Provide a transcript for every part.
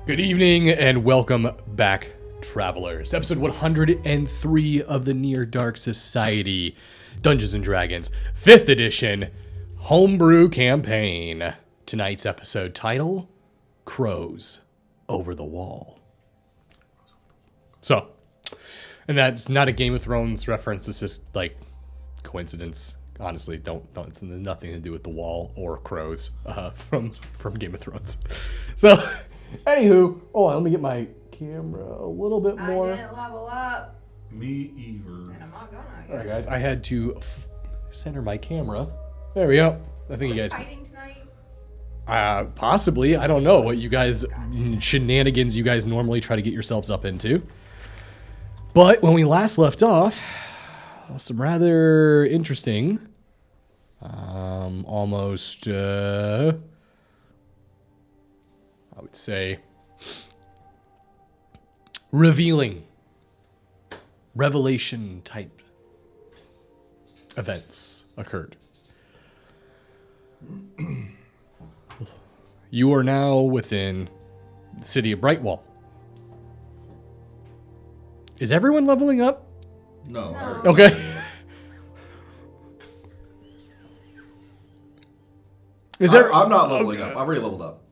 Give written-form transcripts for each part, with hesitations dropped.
Good evening and welcome back, travelers. Episode 103 of the Near Dark Society Dungeons & Dragons 5th edition Homebrew campaign. Tonight's episode title, Crows Over the Wall. So, and that's not a Game of Thrones reference, it's just like coincidence. Honestly, it's nothing to do with the wall or crows from Game of Thrones. So, anywho, let me get my camera a little bit more. I didn't level up. Me either. And I'm not gonna. All right, guys, I had to center my camera. There we go. I think you guys Fighting tonight? possibly. I don't know what you guys shenanigans you guys normally try to get yourselves up into. But when we last left off, some rather interesting, almost, I would say, revealing, revelation type events occurred. You are now within the city of Brightwall. Is everyone leveling up? No. Okay. I'm not leveling up. I've already leveled up.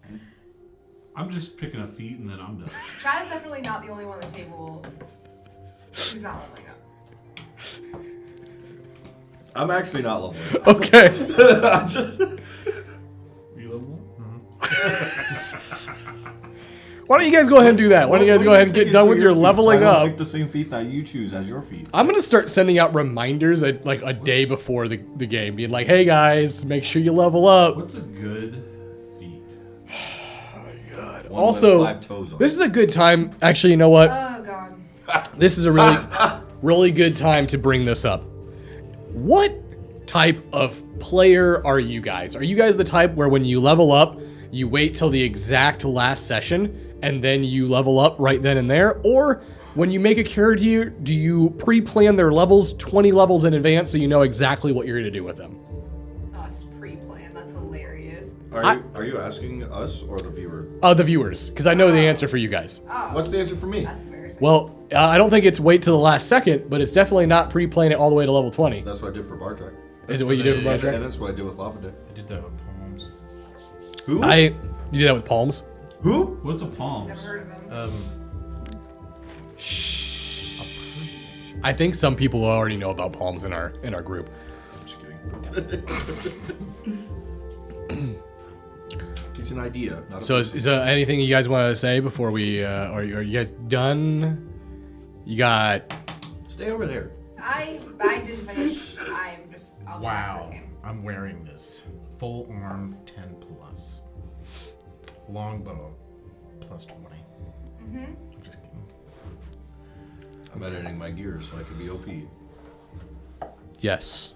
I'm just picking a feat and then I'm done. Chad is definitely not the only one at the table who's not leveling up. I'm actually not leveling up. Okay. You level? Why don't you guys go ahead and do that? Why don't you guys go ahead and get done with your leveling I up? pick the same feat that you choose as your feat. I'm gonna start sending out reminders like a day before the game, being like, "Hey guys, make sure you level up." What's a good feat? One Also, with 5 toes on this it. is a good time. Actually, you know what? Oh god. This is a really good time to bring this up. What type of player are you guys? Are you guys the type where when you level up, you wait till the exact last session and then you level up right then and there? Or when you make a character, do you pre-plan their levels 20 levels in advance so you know exactly what you're going to do with them? Us pre-planned. That's hilarious. Are you asking us or the viewer? The viewers, because I know the answer for you guys. Oh. What's the answer for me? That's embarrassing. Well, I don't think it's wait till the last second, but it's definitely not pre-plan it all the way to level 20. That's what I did for Bar Trek. Is it what you did for And Bandcamp? that's what I did with Lava Day. I did that with palms. Who? You did that with palms? Who? What's a palms? Never heard of him. I think some people already know about palms in our group. I'm just kidding. It's an idea, not a So is there anything you guys want to say before we are you guys done? You got Stay over there. I didn't finish. I'll do that for this game. I'm wearing this. Full arm 10 plus. Longbow plus 20. I'm just kidding. I'm editing my gear so I can be OP. yes.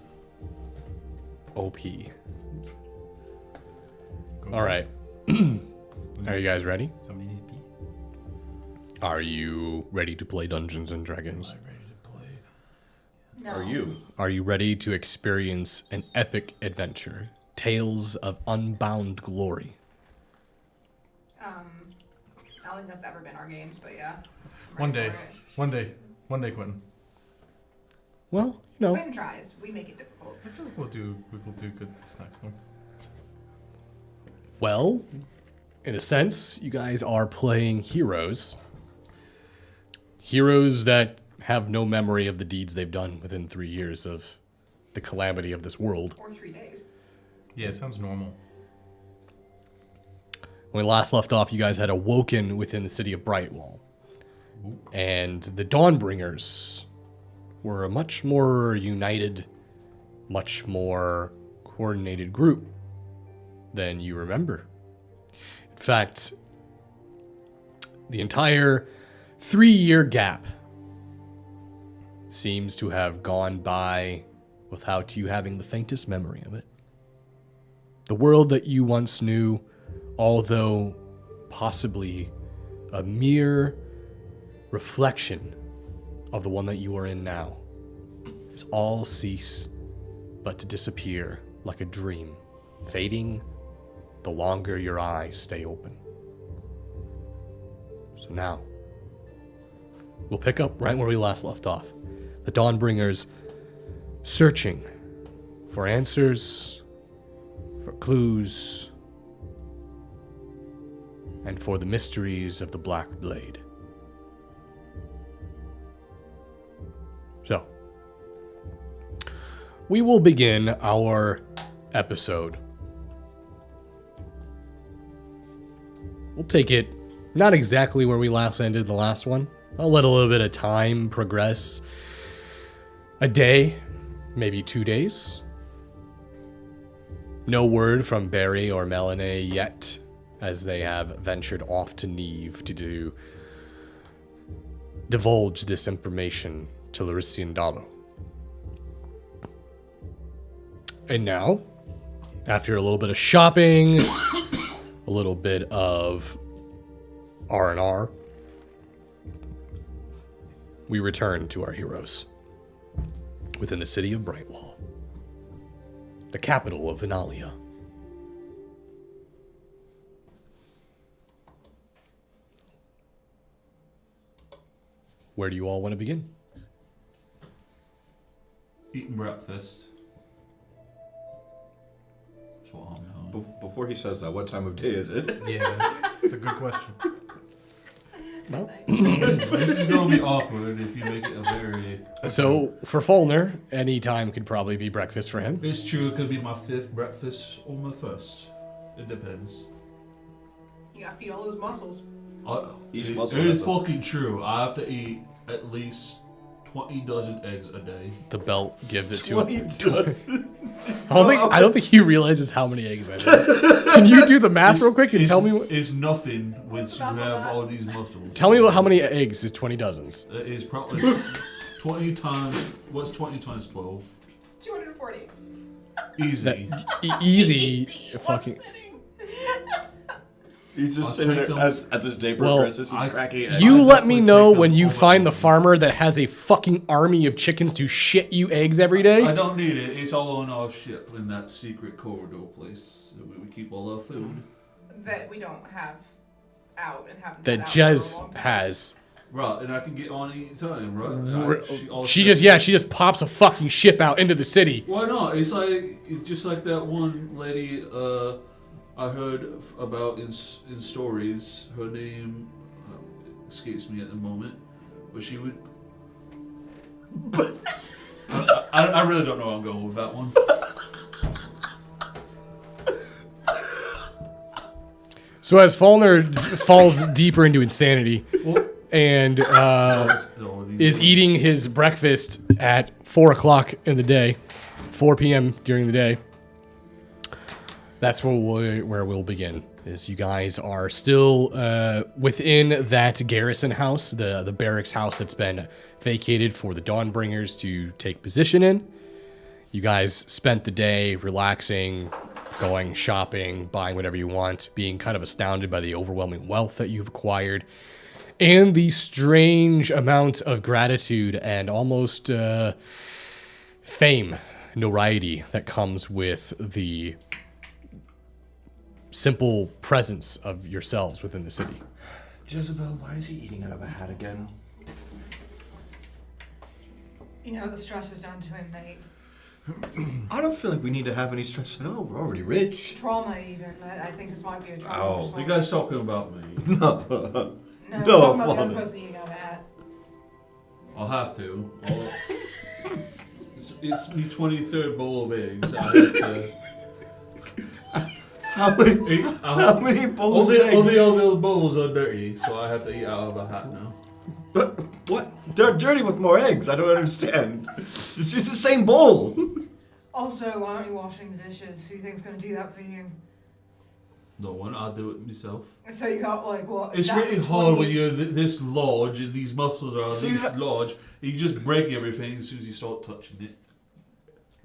OP. Go All right. Are you guys ready? Somebody need to pee? Are you ready to play Dungeons and Dragons? Ready to play? No. Are you? Are you ready to experience an epic adventure? Tales of unbound glory. I don't think that's ever been our games, but yeah. I'm One ready day. for it. One day, Quentin. Well, you know. Quentin tries. We make it difficult. I feel like we'll do good this next one. Well, in a sense, you guys are playing heroes. Heroes that have no memory of the deeds they've done within 3 years of the calamity of this world. Or 3 days. Yeah, it sounds normal. When we last left off, you guys had awoken within the city of Brightwall. And the Dawnbringers were a much more united, much more coordinated group than you remember. In fact, the entire 3-year gap seems to have gone by without you having the faintest memory of it. The world that you once knew, although possibly a mere reflection of the one that you are in now, is all cease but to disappear like a dream, fading the longer your eyes stay open. So now, we'll pick up right where we last left off. The Dawnbringers searching for answers, for clues, and for the mysteries of the Black Blade. So, we will begin our episode. We'll take it not exactly where we last ended the last one. I'll let a little bit of time progress. A day, maybe 2 days. No word from Barry or Melanie yet, as they have ventured off to Neve to divulge this information to Larissa and Dalo. And now, after a little bit of shopping, a little bit of R&R, we return to our heroes within the city of Brightwall, the capital of Venalia. Where do you all want to begin? Eating breakfast. That's what I'm doing. Before he says that, what time of day is it? Yeah, it's a good question. Well, This is going to be awkward if you make it a very... so for Fulner, any time could probably be breakfast for him. It's true, it could be my 5th breakfast or my 1st. It depends. You gotta feed all those muscles. Each It muscle is has a- fucking true. I have to eat at least 20 dozen eggs a day. The belt gives it to 20 him. dozen. I don't think he realizes how many eggs that is. Can you do the math real quick and It's- tell me? It's nothing when What's you the math on have that? all these muscles. Tell me how many eggs is 20 dozens. It is probably 20 times... What's 20 times 12? 240. Easy. That easy, One fucking. sitting. He's just I'll sitting take there them. as this day Well, progresses. He's I- cracking eggs. You I'll let me definitely know take when them you all find the the time. farmer that has a fucking army of chickens to shit you eggs every I day. don't need it. It's all on our ship in that secret corridor place. We keep all our food. That we don't have out and haven't That had out for a Jez long time. has. Right, and I can get on any time, right? She just pops a fucking ship out into the city. Why not? It's just like that one lady I heard about in stories. Her name escapes me at the moment, but she would. I really don't know where I'm going with that one. So as Fulner falls deeper into insanity Well, and is eating his breakfast at 4 o'clock in the day, 4 p.m. during the day, that's where we'll begin. Is you guys are still within that garrison house, the barracks house that's been vacated for the Dawnbringers to take position in. You guys spent the day relaxing, going shopping, buying whatever you want, being kind of astounded by the overwhelming wealth that you've acquired, and the strange amount of gratitude and almost fame, notoriety that comes with the simple presence of yourselves within the city. Jezebel, why is he eating out of a hat again? You know, the stress is done to him, mate. I don't feel like we need to have any stress at all. We're already rich. Trauma, even. I think this might be a trauma Oh. response. you guys talking about me? No. No, No, I'm talking about the other Father. person eating out of a hat. I'll have to. It's my 23rd bowl of eggs. I have to. How many bowls of eggs? Only all those bowls are dirty, so I have to eat out of a hat now. But what? They're dirty with more eggs. I don't understand. It's just the same bowl. Also, why aren't you washing the dishes? Who do you think's going to do that for you? No one, I'll do it myself. So you got, like, what? It's stack really of hard 20 when you're this large and these muscles are So you this ha- large. You just break everything as soon as you start touching it.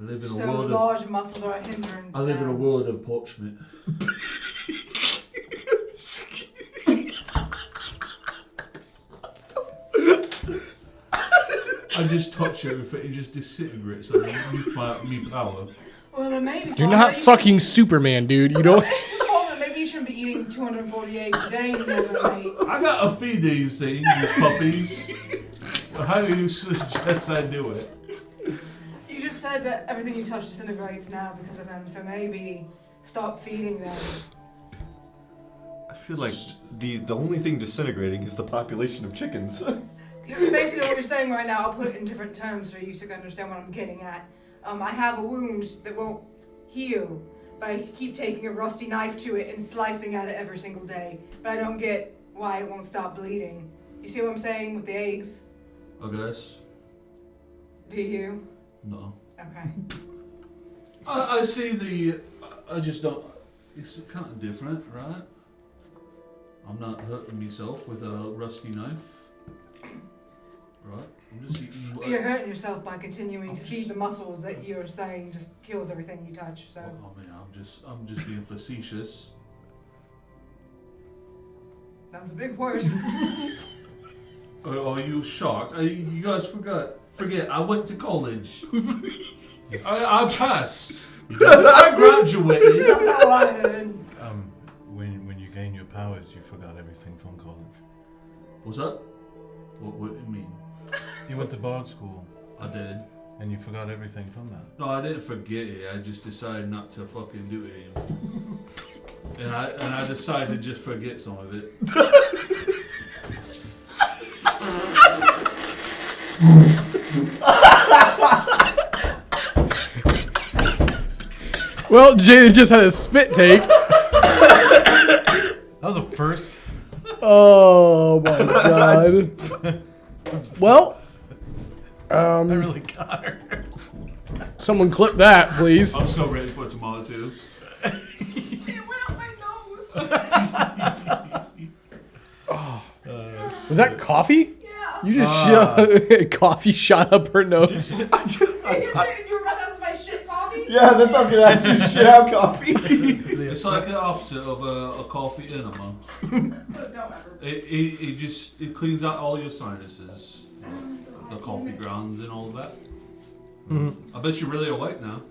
I live in a So world of large muscles are a hindrance. I live in a now. world of parchment. I just touch everything, it just disintegrates. I me power. Well, then maybe. You're Father, not you fucking Superman, dude. You don't. Well, then maybe you shouldn't be eating 240 eggs a day in the middle of the night. I gotta feed these things, these puppies. How do you suggest I do it? You just said that everything you touch disintegrates now because of them, so maybe stop feeding them. I feel like the only thing disintegrating is the population of chickens. Basically what you're saying right now, I'll put it in different terms for you to understand what I'm getting at. I have a wound that won't heal, but I keep taking a rusty knife to it and slicing at it every single day. But I don't get why it won't stop bleeding. You see what I'm saying with the eggs? I guess. Do you? No. Okay. I see the. I just don't. It's kind of different, right? I'm not hurting myself with a rusty knife. Right? I'm just eating. You're hurting yourself by continuing to feed the muscles that you're saying just kills everything you touch. So. Well, I mean, I'm just being facetious. That was a big word. Are you shocked? You guys forget. I went to college. I passed. I graduated. That's all I heard. When you gain your powers, you forgot everything from college. What's that? What do you mean? You went to bard school, I did. and you forgot everything from that. No, I didn't forget it. I just decided not to fucking do it anymore. and I decided to just forget some of it. Well, Jaden just had a spit take. That was a first. Oh my god. Well, I really got her. someone clip that, please. I'm so ready for tomorrow too. It went out my nose. Was that coffee? Yeah. You just coffee shot up her nose. You were about to ask my shit coffee? Yeah, that's what I was gonna ask you. Shit out coffee. It's like the opposite of a coffee enema. Don't ever. It cleans out all your sinuses, the coffee grounds and all of that. I bet you're really awake now.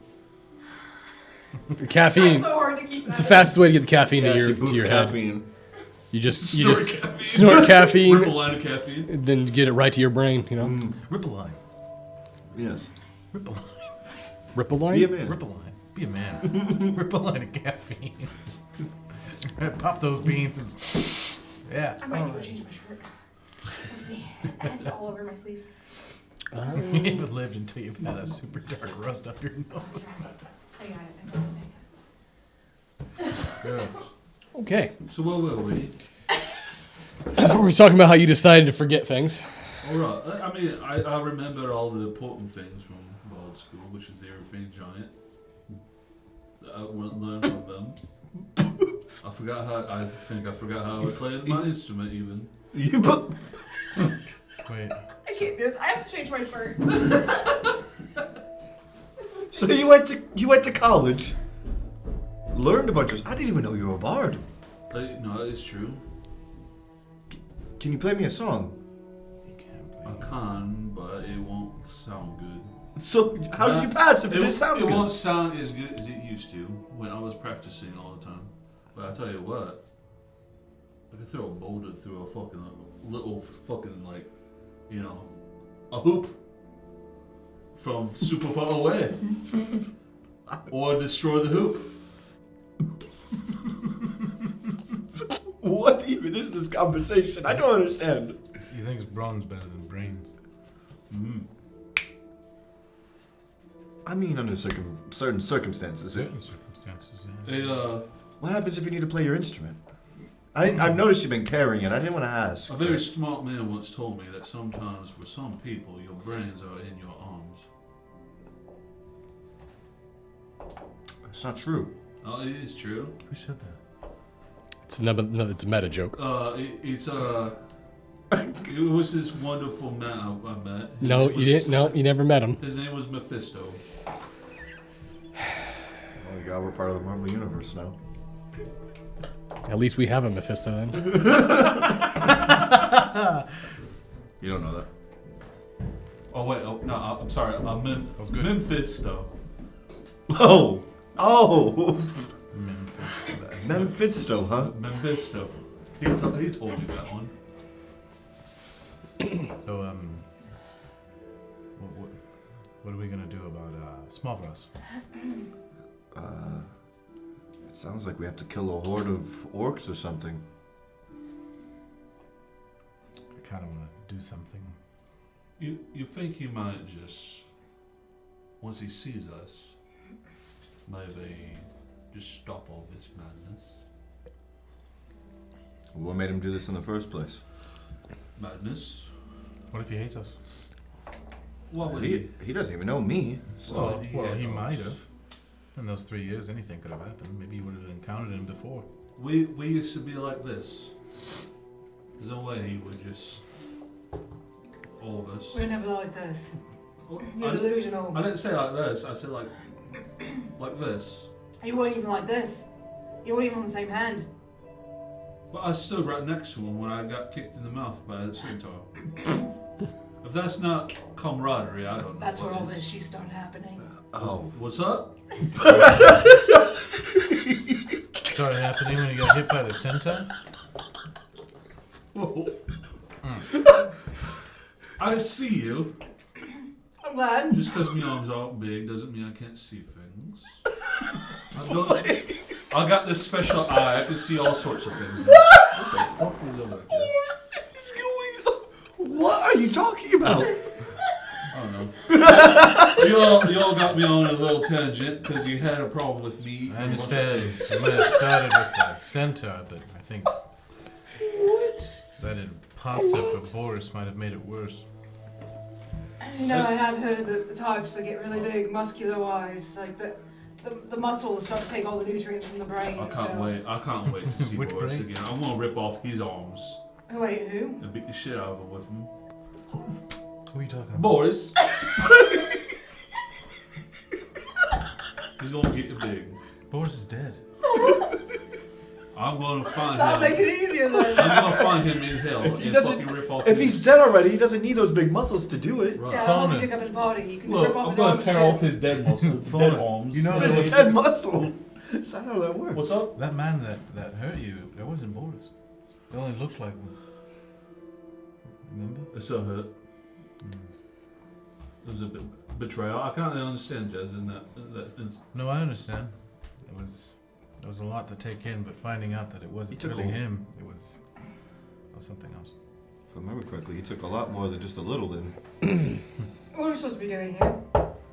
The caffeine. It's so hard to keep It's the fastest way to get the caffeine Yeah, to she your boofed head. caffeine. You just Caffeine. snort caffeine, Rip a line of caffeine. then get it right to your brain. You know, Ripple line. Yes. Ripple line. ripple line. Be a man. Ripple line. Be a man. Ripple line of caffeine. Pop those beans and yeah. I might need to change my shirt. Let's see. It's all over my sleeve. You haven't lived until you've had a super dark rust up your nose. I got it. Good. Okay. So where were we? We're talking about how you decided to forget things. All right. I mean, I remember all the important things from Bard School, which is the everything giant. I learned from them. I forgot how. I think I forgot how I played my instrument even. You put. Wait. I can't do this. I have to change my shirt. So you went to college, learned a bunch of. I didn't even know you were a bard. No, it's true. Can you play me a song? You can't I please. can, but it won't sound good. So how did you pass if it didn't sound It good? won't sound as good as it used to when I was practicing all the time. But I tell you what, I could throw a boulder through a fucking little fucking like, you know, a hoop from super far away, or destroy the hoop. What even is this conversation? I don't understand. You think it's bronze better than brains? I mean, under certain circumstances. Certain circumstances, yeah. Hey, What happens if you need to play your instrument? I've noticed you've been carrying it. I didn't want to ask. a very smart man once told me that sometimes for some people your brains are in your arms. It's not true. Oh, it is true. Who said that? It's it's a meta joke. It was this wonderful man I met. His No, name you was- didn't. No, you never met him. His name was Mephisto. Oh my god, we're part of the Marvel Universe now. At least we have a Mephisto then. You don't know that. Oh wait, no, I'm sorry. was good. Mephisto. Oh! Memphis. Mephisto, huh? Mephisto. He told me that one. So, what are we gonna do about Smavros? It sounds like we have to kill a horde of orcs or something. I kind of want to do something. You think he might just, once he sees us, maybe just stop all this madness? What made him do this in the first place? Madness? What if he hates us? What would He doesn't even know me. So. Well, he might have. In those 3 years, anything could have happened. Maybe you would have encountered him before. We used to be like this. There's no way he would just... All of us. We're never like this. Well, You're delusional. I didn't say like this, I said like this. You weren't even like this. You weren't even on the same hand. But I stood right next to him when I got kicked in the mouth by the centaur. If that's not camaraderie, I don't know. That's where what all is. this shit started happening. Oh. What's up? Started happening when you got hit by the centaur? Whoa. I see you. I'm glad. Just because my arms aren't big doesn't mean I can't see things. I got this special eye. I can see all sorts of things. What the fuck is over here? What's going on? What are you talking about? I don't know. You all got me on a little tangent because you had a problem with me. I understand. You might have started with the centaur, but I think that imposter for Boris might have made it worse. You know, I have heard that the types that get really big, muscular eyes, like the muscles start to take all the nutrients from the brain. I can't wait. I can't wait to see Which Boris brain? again. I'm gonna rip off his arms Oh, wait, who? and beat the shit out of him with him. Who are you talking about? Boris. He's gonna get you big. Boris is dead. I'm gonna find That'll him. make it easier then. I'm gonna find him in hell He and doesn't- fucking rip off If his... he's dead already, he doesn't need those big muscles to do it. Right. Yeah, I'll Phone help you him. dig up his body. You can Look, rip off I'm his gonna arms. tear off his dead muscles, Phone dead him. arms. You know It's a Yeah. dead muscle. That's not how that works. What's up? That man that hurt you, that wasn't Boris. It only looked like one. Remember? It still hurt. It was a bit betrayal. I can't really understand Jez in that instance. No, I understand. It was a lot to take in, but finding out that it wasn't He took really over. him, it was something else. If I remember correctly, he took a lot more than just a little then. What are we supposed to be doing here?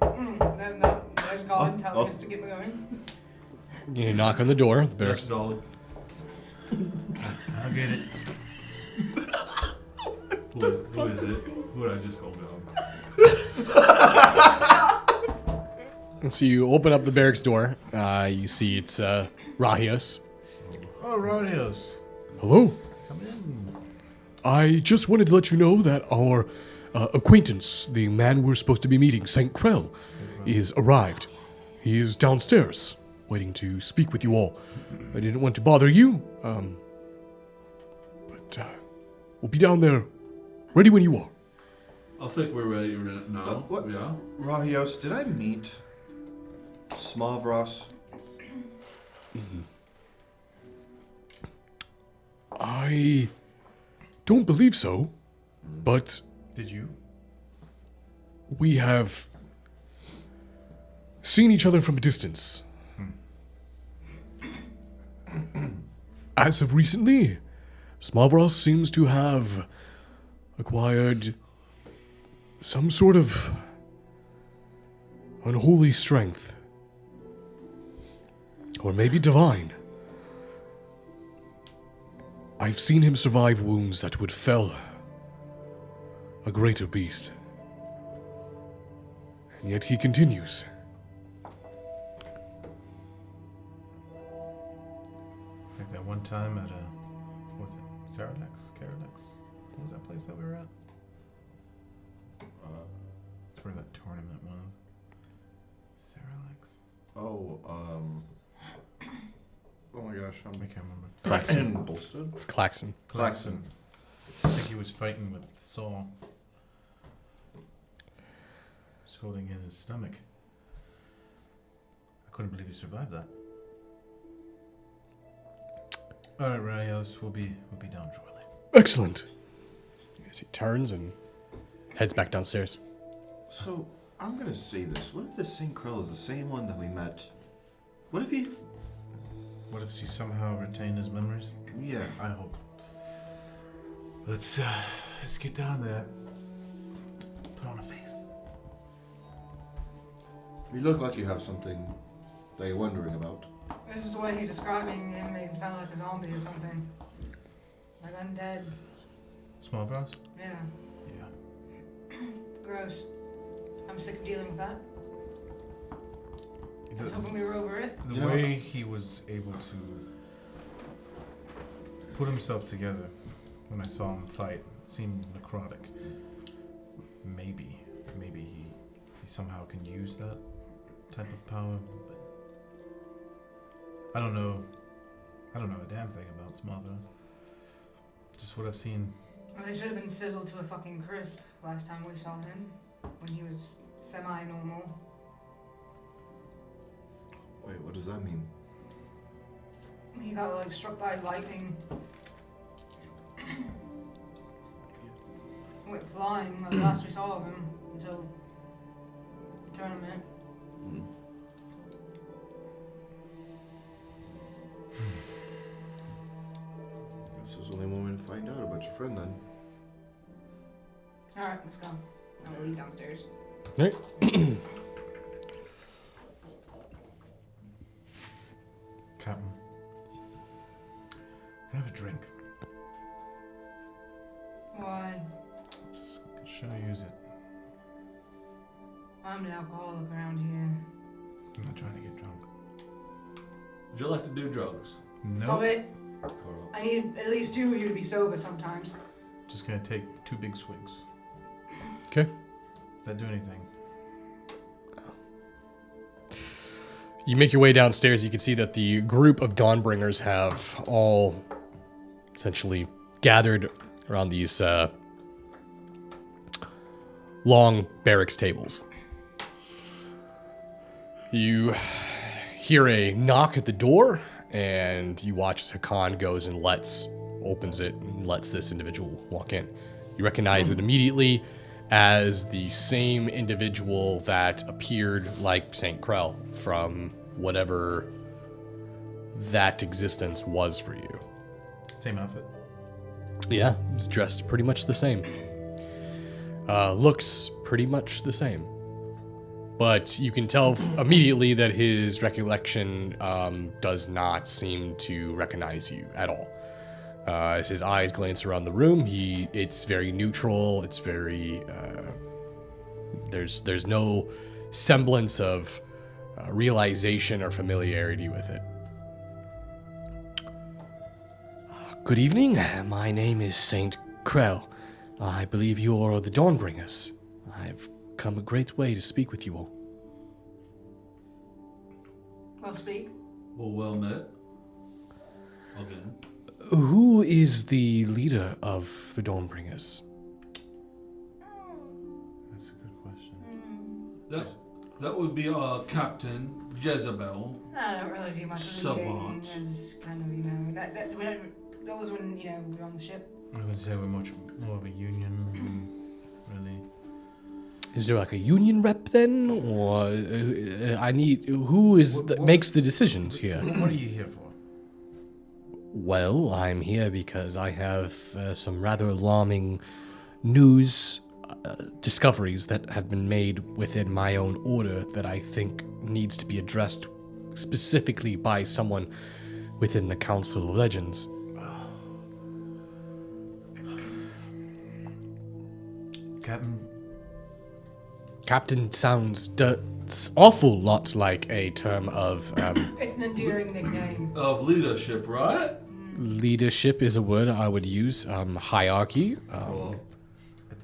No, there's God telling us to get going. You knock on the door. The Yes, barracks. darling. I'll get it. Who is it? Who did I just call down? So you open up the barracks door. You see it's Rahios. Oh, Rodios. Hello. Come in. I just wanted to let you know that our acquaintance, the man we're supposed to be meeting, St. Krell, is arrived. He is downstairs, waiting to speak with you all. I didn't want to bother you, but we'll be down there, ready when you are. I think we're ready now. What? Yeah. Rahios, did I meet Smavros? I don't believe so, but Did you? we have seen each other from a distance. As of recently, Smavros seems to have acquired some sort of unholy strength. Or maybe divine. I've seen him survive wounds that would fell a greater beast. And yet he continues. Like that one time at what was it Caradex? What was that place that we were at? That's where that tournament was. Caradex? Oh my gosh, I can't remember. Claxon. Bolstead? It's Claxon. Claxon. I think he was fighting with Saul. Just holding in his stomach. I couldn't believe he survived that. All right, Rayos, we'll be down shortly. Excellent. As he turns and heads back downstairs. So, I'm gonna say this. What if this St. Krell is the same one that we met? What if he... What if she somehow retained his memories? Yeah. I hope. Let's get down there. Put on a face. You look like you have something that you're wondering about. This is the way you're describing him made him sound like a zombie or something. Like undead. Small fries? Yeah. Yeah. Gross. I'm sick of dealing with that. I was hoping we were over it. The way he was able to put himself together when I saw him fight seemed necrotic. Maybe he somehow can use that type of power. But I don't know a damn thing about Smother. Just what I've seen. Well, they should have been sizzled to a fucking crisp last time we saw him, when he was semi-normal. Wait, what does that mean? He got like struck by lightning. Went flying like last we saw of him until the tournament. Guess there's only one way to find out about your friend then. Alright, let's go. I'm gonna leave downstairs. Right. Captain, can I have a drink? Why? Just should I use it? I'm an alcoholic around here. I'm not trying to get drunk. Would you like to do drugs? Stop it. Or I need at least two of you to be sober sometimes. Just gonna take 2 big swigs. Okay. Does that do anything? You make your way downstairs. You can see that the group of Dawnbringers have all essentially gathered around these long barracks tables. You hear a knock at the door, and you watch as Hakan goes and opens it and lets this individual walk in. You recognize it immediately as the same individual that appeared like St. Krell from whatever that existence was for you. Same outfit. Yeah, he's dressed pretty much the same. Looks pretty much the same. But you can tell immediately that his recollection does not seem to recognize you at all. As his eyes glance around the room, it's very neutral. It's very there's no semblance of realization or familiarity with it. Good evening. My name is Saint Krell. I believe you are the Dawnbringers. I've come a great way to speak with you all. Well, speak. well met. Again. Who is the leader of the Dawnbringers? That's a good question. That would be our Captain Jezebel. I don't really do much of Savant. reading. I just kind of, that was when, we were on the ship. I was going to say we're much more of a union, really. Is there like a union rep then, or makes the decisions here? What are you here for? Well, I'm here because I have some rather alarming news discoveries that have been made within my own order that I think needs to be addressed specifically by someone within the Council of Legends. Captain sounds awful lot like a term of It's an endearing nickname. Of leadership, right? leadership is a word I would use. Hierarchy.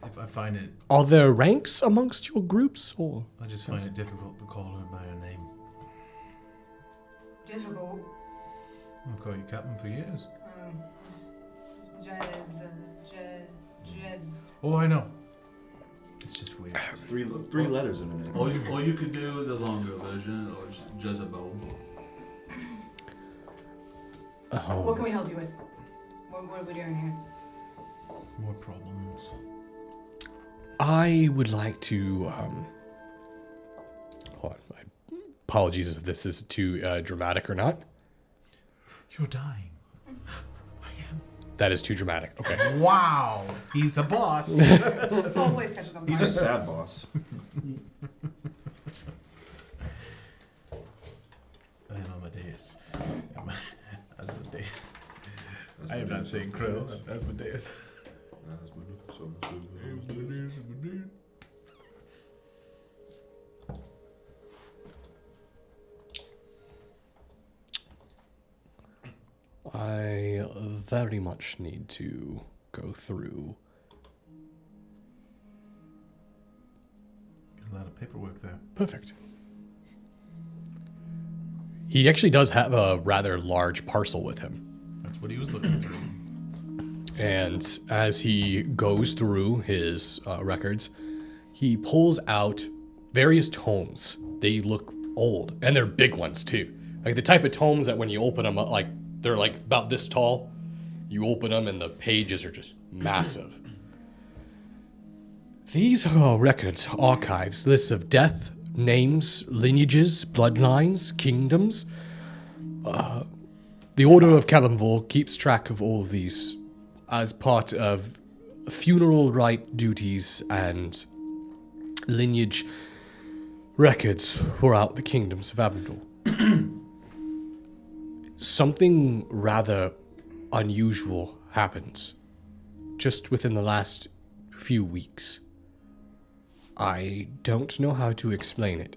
If I find it, Are there ranks amongst your groups, or I just find it difficult to call her by her name. Difficult. I've called you captain for years. Jez. Oh, I know. It's just weird. It's three letters in a name. Or you could do the longer version, or Jezebel. What can we help you with? What are we doing here? More problems. I would like to, hold on. Apologies if this is too dramatic or not. You're dying. That is too dramatic. Okay. Wow. He's a boss. Always catches on fire. He's a sad boss. I am Amadeus. Asmodeus. I am not saying Krill. Asmodeus. I very much need to go through. A lot of paperwork there. Perfect. He actually does have a rather large parcel with him. That's what he was looking through. And as he goes through his records, he pulls out various tomes. They look old, and they're big ones too. Like the type of tomes that when you open them up, like they're like about this tall. You open them and the pages are just massive. These are records, archives, lists of death, names, lineages, bloodlines, kingdoms. The Order of Kalimvor keeps track of all of these as part of funeral rite duties and lineage records throughout the kingdoms of Avondor. Something rather unusual happens just within the last few weeks. I don't know how to explain it.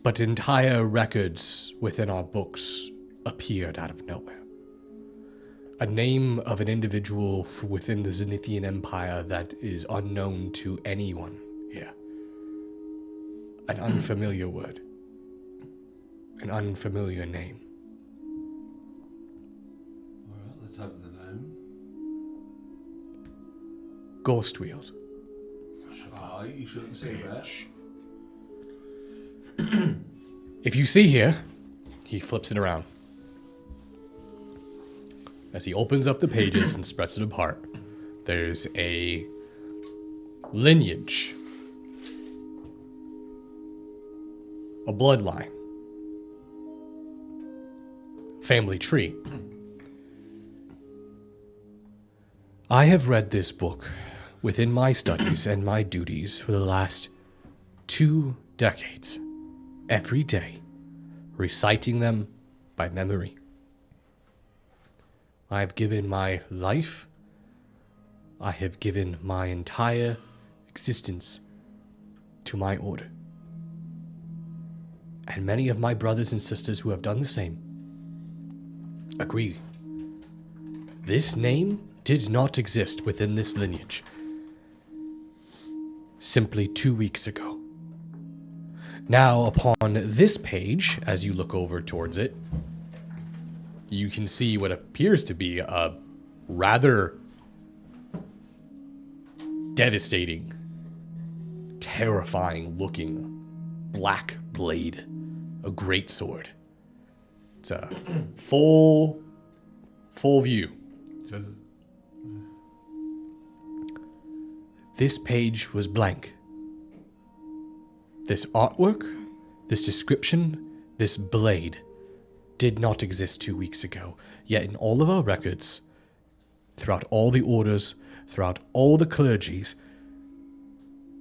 But entire records within our books appeared out of nowhere. A name of an individual within the Zenithian Empire that is unknown to anyone here. An unfamiliar word. An unfamiliar name. Alright, let's have the name. Ghostwield. Ah, you shouldn't say that. If you see here, he flips it around. As he opens up the pages and spreads it apart, there's a lineage, a bloodline, family tree. I have read this book within my studies and my duties for the last 2 decades, every day, reciting them by memory. I have given my life, I have given my entire existence to my order. And many of my brothers and sisters who have done the same agree. This name did not exist within this lineage simply 2 weeks ago. Now, upon this page, as you look over towards it, you can see what appears to be a rather devastating, terrifying looking black blade, a great sword. It's a full view. Says This page was blank. This artwork, this description, this blade did not exist 2 weeks ago. Yet in all of our records, throughout all the orders, throughout all the clergies,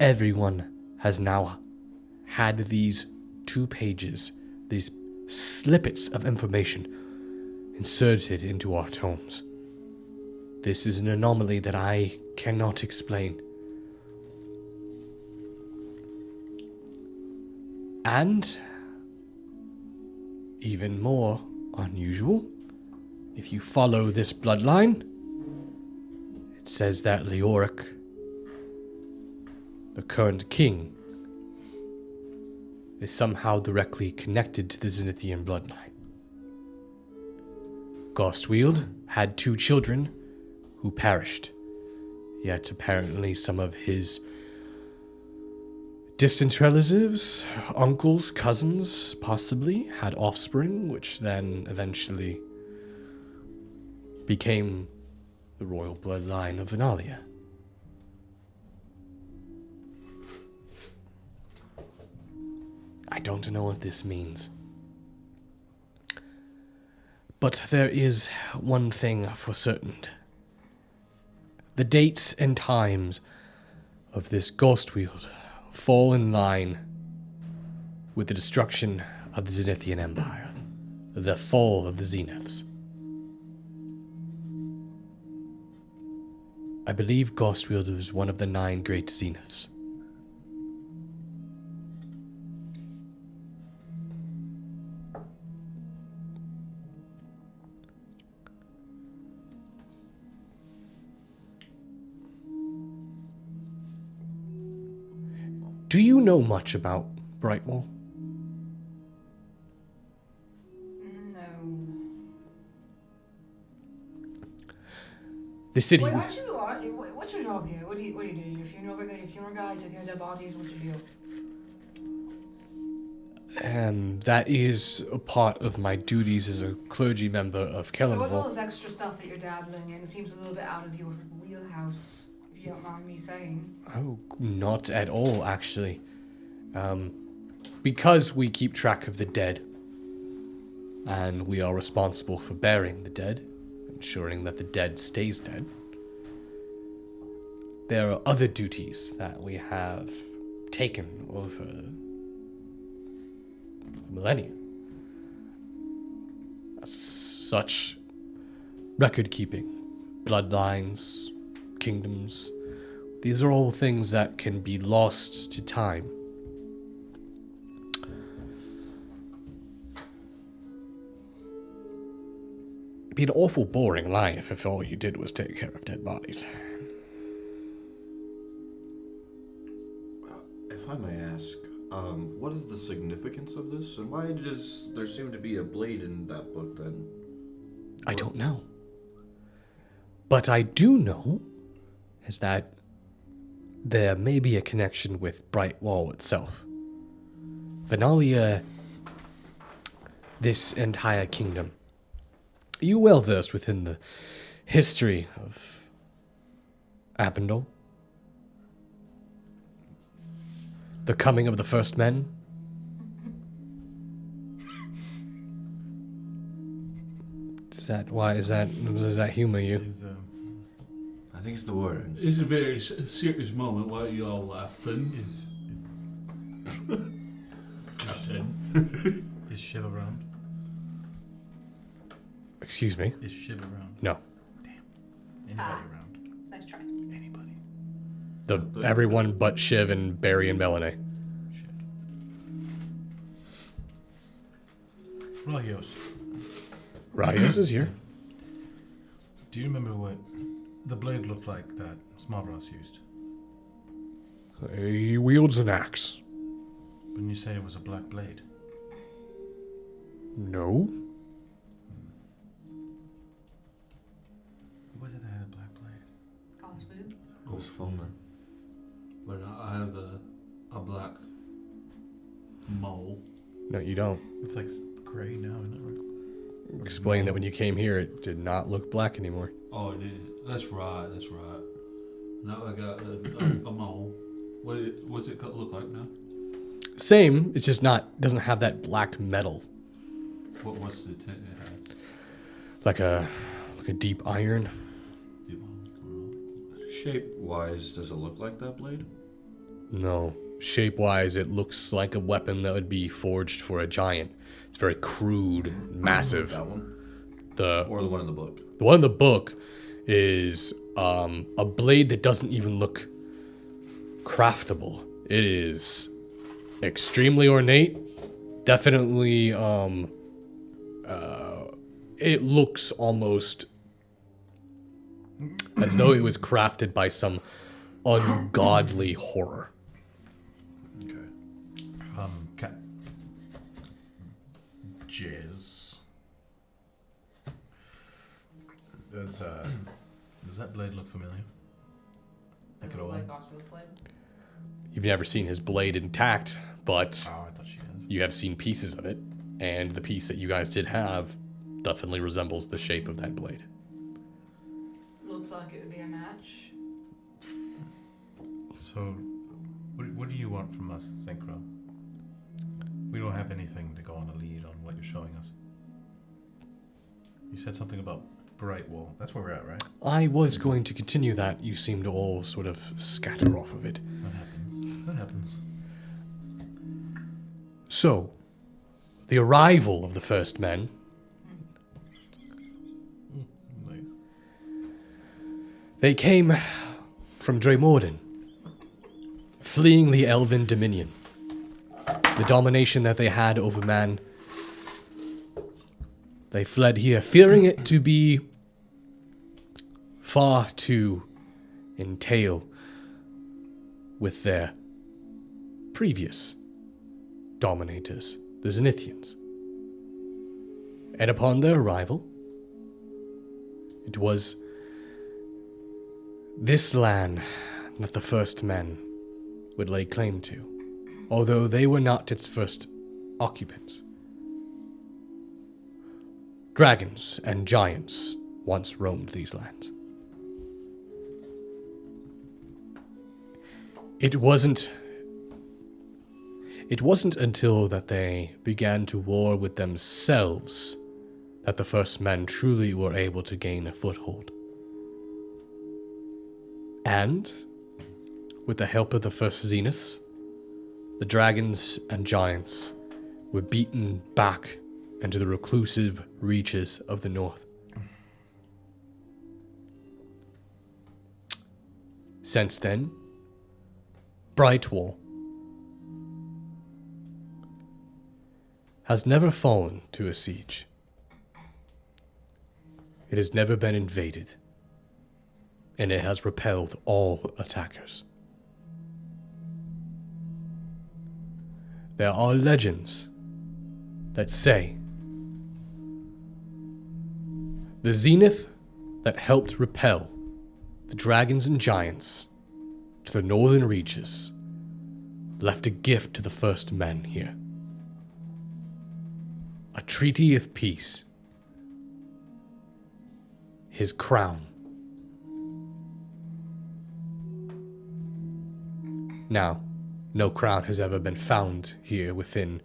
everyone has now had these 2 pages, these snippets of information inserted into our tomes. This is an anomaly that I cannot explain. And even more unusual, if you follow this bloodline, it says that Leoric, the current king, is somehow directly connected to the Zenithian bloodline. Ghostwield had 2 children who perished, yet apparently some of his distant relatives, uncles, cousins, possibly, had offspring, which then eventually became the royal bloodline of Venalia. I don't know what this means. But there is one thing for certain. The dates and times of this ghost wield fall in line with the destruction of the Zenithian Empire, the fall of the Zeniths. I believe Ghostwielder is one of the 9 great Zeniths. Do you know much about Brightwall? No. The city. Wait, what's your job here? What do you do? You're a funeral guy, taking care of dead bodies. What's your deal? That is a part of my duties as a clergy member of So what's all Kellenville. this extra stuff that you're dabbling in? It seems a little bit out of your wheelhouse, if you don't mind me saying. Oh, not at all, actually. Because we keep track of the dead, and we are responsible for burying the dead, ensuring that the dead stays dead, there are other duties that we have taken over millennia. Such record keeping, bloodlines, kingdoms. These are all things that can be lost to time. It'd be an awful boring life if all you did was take care of dead bodies. If I may ask, what is the significance of this, and why does there seem to be a blade in that book then? I don't know. But I do know is that there may be a connection with Brightwall itself. Venalia, this entire kingdom. Are you well versed within the history of Abendel? The coming of the first men? Does that humor you? I think it's the word. It's a very serious moment. Why are you all laughing? Captain. Is Shiv around? Excuse me? Is Shiv around? No. Anybody around? Nice try. Anybody? Everyone but Shiv and Barry and Melanie. Shit. Rahios, Radios is here. do you remember what the blade looked like that Smavros used? He wields an axe. When you say it was a black blade? No. Who was it that had a black blade? Godspeed. Ghost Foamer. But I have a black mole. No, you don't. It's like gray now, isn't it? Right? Explain that when you came here, it did not look black anymore. Oh, it is. That's right. That's right. Now I got a mole. What's it look like now? Same, it's just doesn't have that black metal. What's the tint it has? Like a deep iron. Shape-wise, does it look like that blade? No. Shape-wise, it looks like a weapon that would be forged for a giant. It's very crude, massive. That one? The Or the one in the book? The one in the book is a blade that doesn't even look craftable. It is extremely ornate. Definitely, it looks almost as though it was crafted by some ungodly horror. Okay. Jizz. Does that blade look familiar? Like Does at it all? look like Gospel's blade? You've never seen his blade intact, but Oh, I thought she was. you have seen pieces of it, and the piece that you guys did have definitely resembles the shape of that blade. Looks like it would be a match. So, what do you want from us, Synchro? We don't have anything to go on a lead on what you're showing us. You said something about Brightwall. That's where we're at, right? I was going to continue that. You seem to all sort of scatter off of it. That happens. That happens. So, the arrival of the first men. Nice. They came from Dremorden, fleeing the Elven Dominion. The domination that they had over man. They fled here, fearing it to be far too entail with their previous dominators, the Zenithians. And upon their arrival, it was this land that the first men would lay claim to, although they were not its first occupants. Dragons and giants once roamed these lands. It wasn't until that they began to war with themselves that the first men truly were able to gain a foothold. And, with the help of the first Zeniths, the dragons and giants were beaten back into the reclusive reaches of the north. Since then, Brightwall has never fallen to a siege. It has never been invaded, and it has repelled all attackers. There are legends that say the zenith that helped repel the dragons and giants to the northern reaches left a gift to the first men here. A treaty of peace. His crown. Now, no crown has ever been found here within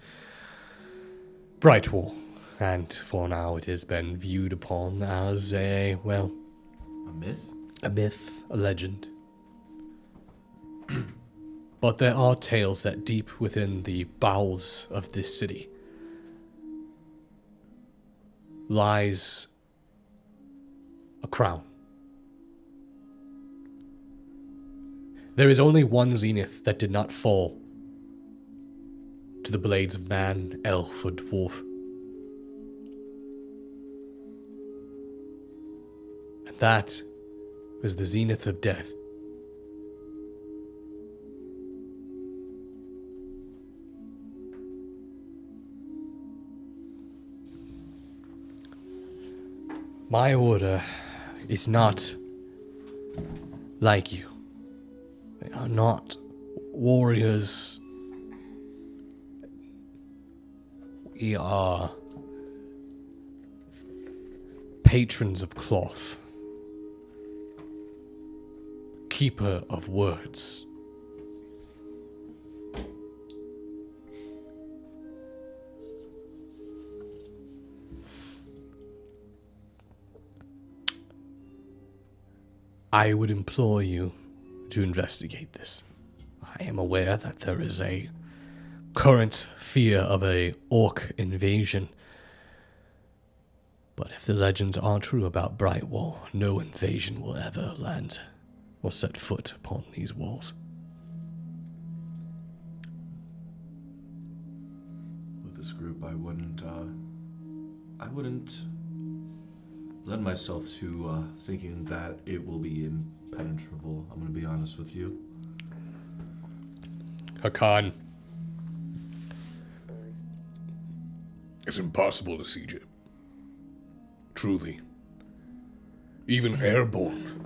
Brightwall, and for now it has been viewed upon as a myth? a myth, a legend. But there are tales that deep within the bowels of this city lies a crown. There is only one zenith that did not fall to the blades of man, elf, or dwarf. And that was the zenith of death. My order is not like you. They are not warriors. We are patrons of cloth, keeper of words. I would implore you to investigate this. I am aware that there is a current fear of a orc invasion. But if the legends are true about Brightwall, no invasion will ever land or set foot upon these walls. With this group, I wouldn't lend myself to thinking that it will be impenetrable. I'm gonna be honest with you. Hakan. It's impossible to siege it. Truly. Even airborne.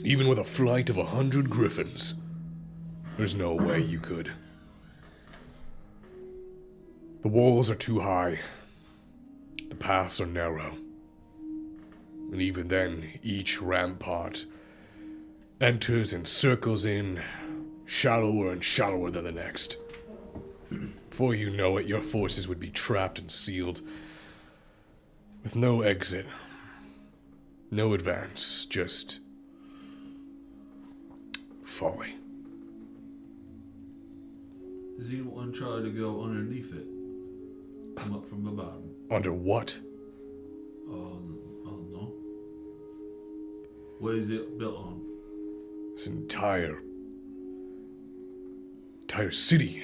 Even with a flight of 100 griffins, There's no way you could. The walls are too high. The paths are narrow. And even then, each rampart enters and circles in shallower and shallower than the next. Before you know it, your forces would be trapped and sealed, with no exit, no advance, just folly. Does anyone try to go underneath it? Come up from the bottom? Under what? I don't know. What is it built on? This entire city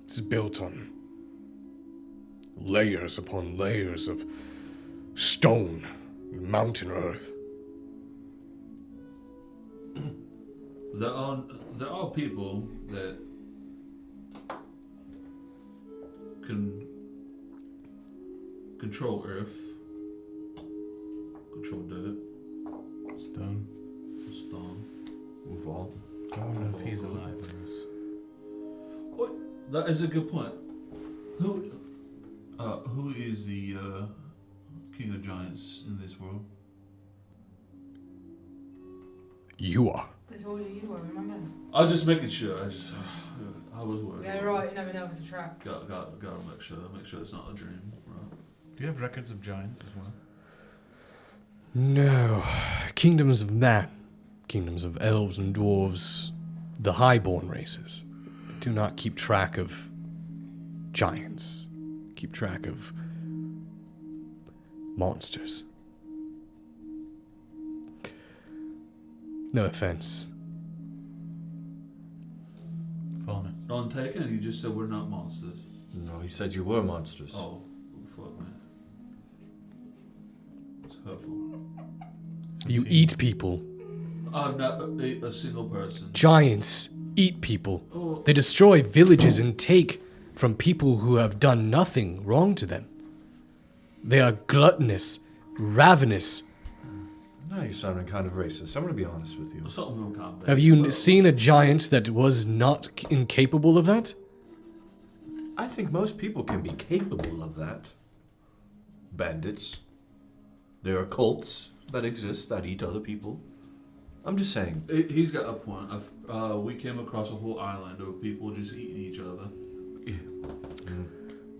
is built on layers upon layers of stone and mountain earth. There are people that can control earth, control dirt, Stone. stone. Move all. I wonder if he's alive in this. What? That is a good point. Who is the king of giants in this world? You are. I told you were, remember? I was just making sure. I was worried. Yeah, right, you never know if it's a trap. Gotta make sure it's not a dream, right? Do you have records of giants as well? No. Kingdoms of man. Kingdoms of elves and dwarves. The highborn races. Do not keep track of giants. Keep track of monsters. No offense. Farmer. None taken. You just said we're not monsters. No, he said you were monsters. Oh, fuck, man. It's hurtful. You eat people. I've not ate a single person. Giants eat people. Oh, They destroy villages and take from people who have done nothing wrong to them. They are gluttonous, ravenous. Now you're sounding kind of racist. I'm gonna be honest with you. something from combat. Have you seen a giant that was not incapable of that? I think most people can be capable of that. Bandits. There are cults that exist that eat other people. I'm just saying. He's got a point. We came across a whole island of people just eating each other.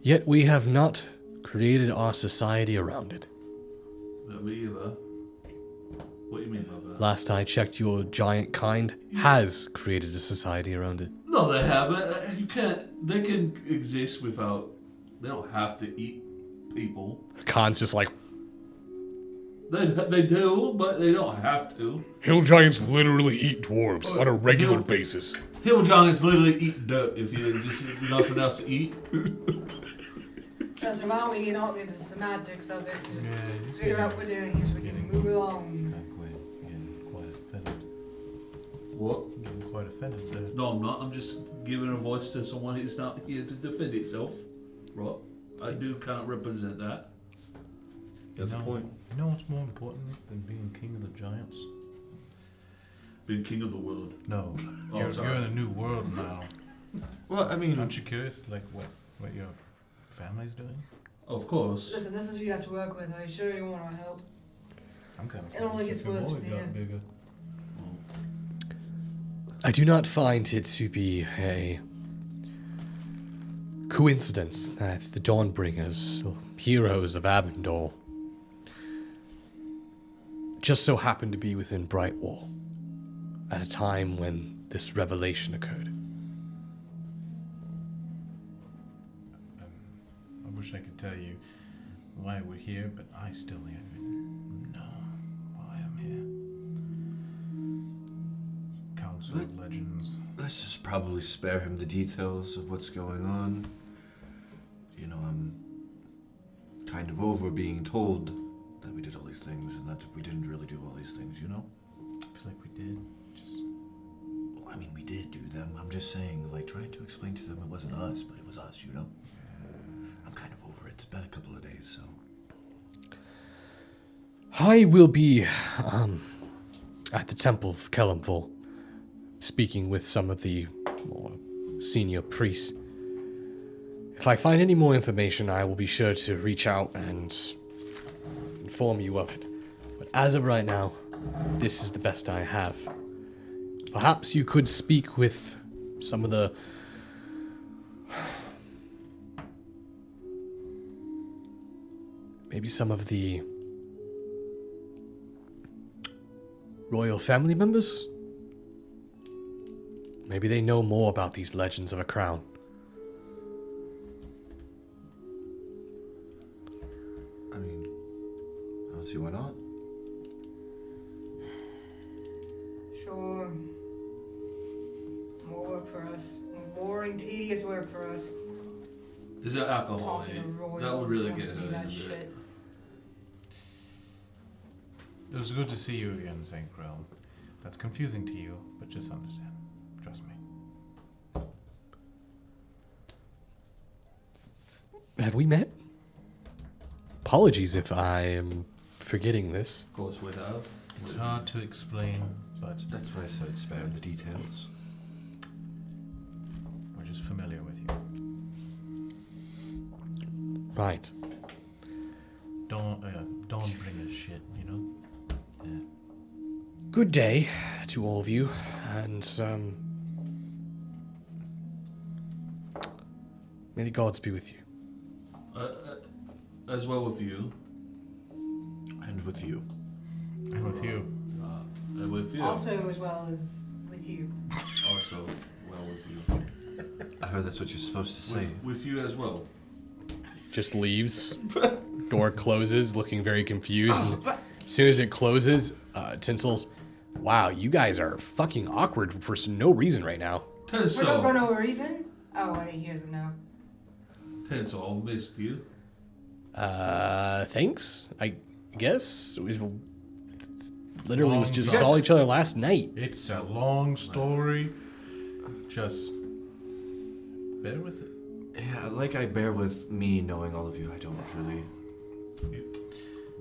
Yet we have not created our society around it. Me either. What do you mean by that? Last I checked, your giant kind has created a society around it. No, they haven't. You can't. They can exist without. They don't have to eat people. Khan's just like, They do, but they don't have to. Hill giants literally eat dwarves on a regular Hill- basis. Hill giants literally eat dirt if you just have nothing else to eat. So surround me, you're not into the semantics of it. Just Yeah, figure out what we're doing here so we can move along. Getting quite offended. What? Getting quite offended there. No, I'm not. I'm just giving a voice to someone who's not here to defend itself. Right? I do kind of represent that. That's a point. You know what's more important than being king of the giants? Being king of the world. No. Oh, you're sorry. in a new world now. Well, I mean, Aren't you curious, like, what your family's doing? Of course. Listen, this is who you have to work with. I assure you want our help. I'm kind of It only gets worse from here. bigger. I do not find it to be a coincidence that the Dawnbringers, or heroes of Abendor, just so happened to be within Brightwall at a time when this revelation occurred. I wish I could tell you why we're here, but I still even know why I'm here. Council of Legends. let's just probably spare him the details of what's going on. You know, I'm kind of over being told that we did all these things and that we didn't really do all these things, you know? I feel like we did. Just Well, I mean, we did do them. I'm just saying, like, trying to explain to them it wasn't us, but it was us, you know? I'm kind of over it. It's been a couple of days, so... I will be at the Temple of Kellamvul speaking with some of the more senior priests. If I find any more information, I will be sure to reach out and inform you of it. But as of right now, this is the best I have. Perhaps you could speak with some of the... maybe some of the royal family members? Maybe they know more about these legends of a crown. I mean, I don't see why not. Sure. More work for us. More boring, tedious work for us. Is there alcohol Talking in to it? royals That would really wants get to her do that into shit. it. It was good to see you again, St. Krell. That's confusing to you, but just understand. Trust me. Have we met? Apologies if I am forgetting this. Of course we have. It's hard to explain, but That's why I said spare the details. we're just familiar with you. Right. Don't bring us shit, you know? Yeah. Good day to all of you, and may the gods be with you. As well with you. And with you. And with you. And with you. Also, as well as with you. Also, well with you. I heard that's what you're supposed to say. With you as well. Just leaves. Door closes, looking very confused. And as soon as it closes, Tinsel's, wow, you guys are fucking awkward for no reason right now. For no reason? Oh, wait, he doesn't know. Tinsel, missed you. Thanks, I guess. We literally was just Yes. saw each other last night. It's a long story. Just bear with it. Yeah, like I bear with me knowing all of you. I don't really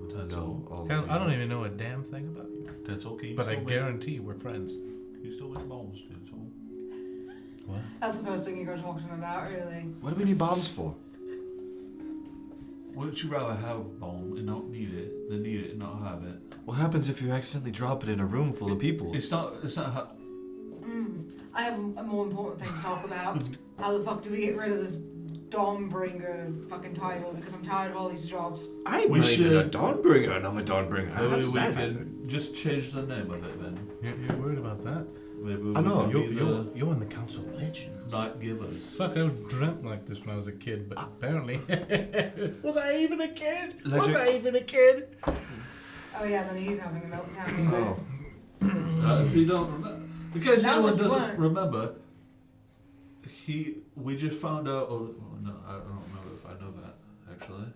Tinsel. know all Hell, of I you. don't even know a damn thing about you. Tinsel, can you But I still guarantee we're friends. make, you still make bombs, Tinsel? What? That's the first thing you go talk to him about, really. What do we need bombs for? Wouldn't you rather have a bomb and not need it than need it and not have it? What happens if you accidentally drop it in a room full of people? It's not how... I have a more important thing to talk about. How the fuck do we get rid of this Dawnbringer fucking title? Because I'm tired of all these jobs. I'm We not even a should- Dawnbringer, and I'm a Dawnbringer. How Maybe does we that can happen? just change the name of it then. You're worried about that? Maybe we I know. can be the You're in the Council of Legends. night givers. Fuck, I dreamt like this when I was a kid, but apparently... Was I even a kid? Was Legend- I even a kid? Oh yeah, then he's having a meltdown. Oh, If you don't remember, in case Sounds anyone like you doesn't weren't. remember, we just found out. Oh, no, I don't know if I know that actually.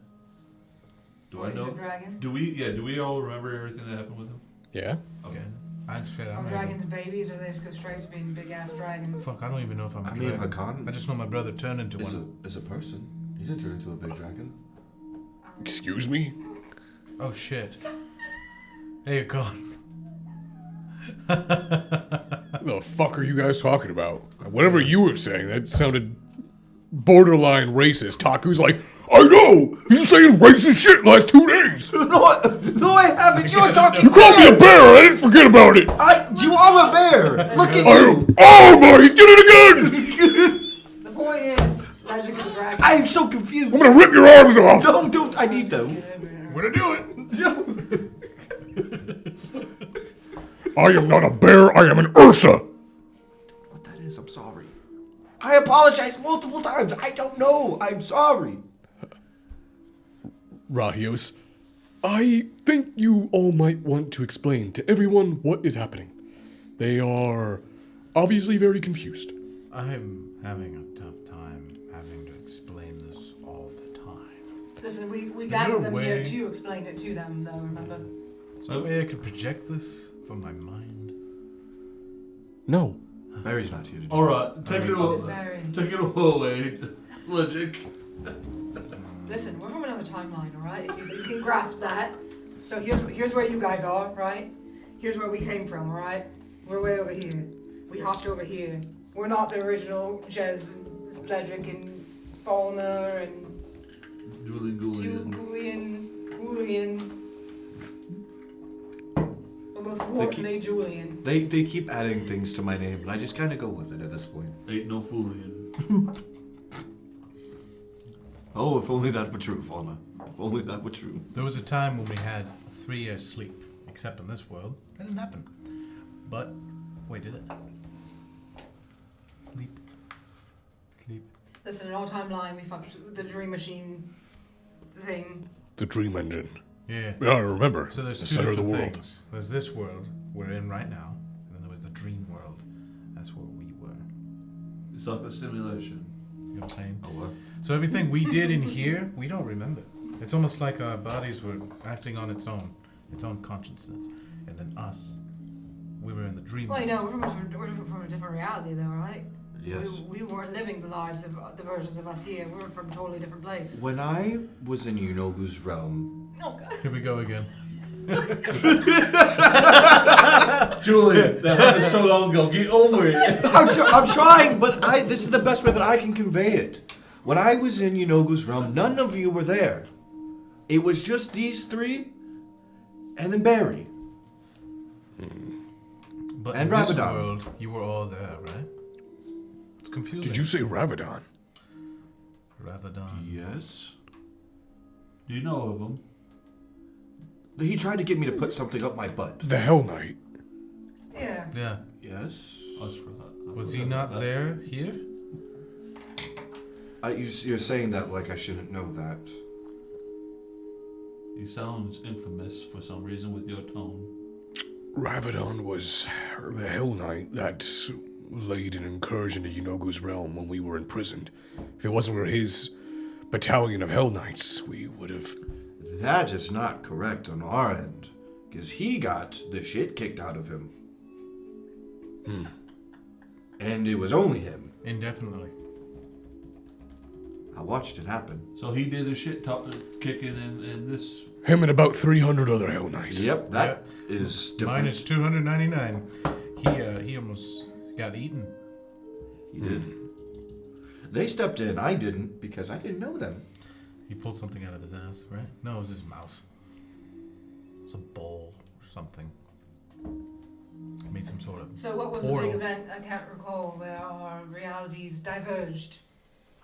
Do I He's a know? dragon. Do we all remember everything that happened with him? Yeah. Okay. I'd say Are I'm dragons babies, or they just go straight to being big ass dragons? Fuck, I don't even know if I'm a I mean, dragon. Hakan I just know my brother turned into is one. a person. He didn't turn into a big dragon. Excuse me? Oh shit. Hey, Hakan. The fuck are you guys talking about? Whatever you were saying, that sounded borderline racist. Taku's like, I know! He's saying racist shit last 2 days! No, I haven't. You were talking. You called me a bear! I didn't forget about it! You are a bear. Look at I you. am. Oh my, he did it again! The point is, Legend is a dragon. I am so confused. I'm gonna rip your arms off! Don't. I need them. What to do it? I am not a bear, I am an Ursa! What that is, I'm sorry. I apologize multiple times. I don't know. I'm sorry. Rahios, I think you all might want to explain to everyone what is happening. They are obviously very confused. I'm having a tough time having to explain this all the time. Listen, we there gathered a them here way- to explain it to them, though, remember? Is there a way I could project this from my mind? No. Barry's not here to do All right, take it Fuck is away. Barry? Take it away, Logic. Listen, we're from another timeline, alright? If you can grasp that. So here's where you guys are, right? Here's where we came from, alright? We're way over here. We hopped over here. We're not the original Jez, Bledrick, and Faulner, and Julian. Almost Whartonly Julian. They keep adding things to my name, and I just kind of go with it at this point. Ain't no fooling. Oh, if only that were true, Fauna. If only that were true. There was a time when we had 3 years sleep, except in this world, that didn't happen. But, wait, did it? Sleep. Listen, in our timeline, we fucked the Dream Machine thing. The Dream Engine. Yeah. Yeah, I remember. So there's the two center of the different world. things. There's this world we're in right now, and then there was the dream world. That's where we were. It's like a simulation. You know what I'm saying? Oh, what? So everything we did in here, we don't remember. It's almost like our bodies were acting on its own consciousness. And then us, we were in the dream Well, world. you know, we're from a different reality, though, right? Yes. We weren't living the lives of the versions of us here. We were from a totally different place. When I was in Yunogu's realm, Oh, God. Here we go again. Julian, that happened so long ago. Get over it. I'm trying, but this is the best way that I can convey it. When I was in Yunogu's realm, none of you were there. It was just these 3, and then Barry. But And in this Rabadon. world, you were all there, right? It's confusing. Did you say Ravadon? Rabadon. Yes. Do you know of him? He tried to get me to put something up my butt. The Hell Knight. Yeah. Yeah. Yes. Was he not there here? You're saying that like I shouldn't know that. He sounds infamous for some reason with your tone. Ravadon was the Hell Knight that laid an incursion to Yunogu's realm when we were imprisoned. If it wasn't for his battalion of Hell Knights, we would have... That is not correct on our end, because he got the shit kicked out of him. And it was only him. Indefinitely. I watched it happen. So he did the shit kicking in this. Him and about 300 other Hell Knights. Yep, that is different. Mine is 299. He almost got eaten. He did. They stepped in. I didn't because I didn't know them. He pulled something out of his ass, right? No, it was his mouse. It's a bowl or something. Made some sort of So what was portal. the big event? I can't recall where our realities diverged.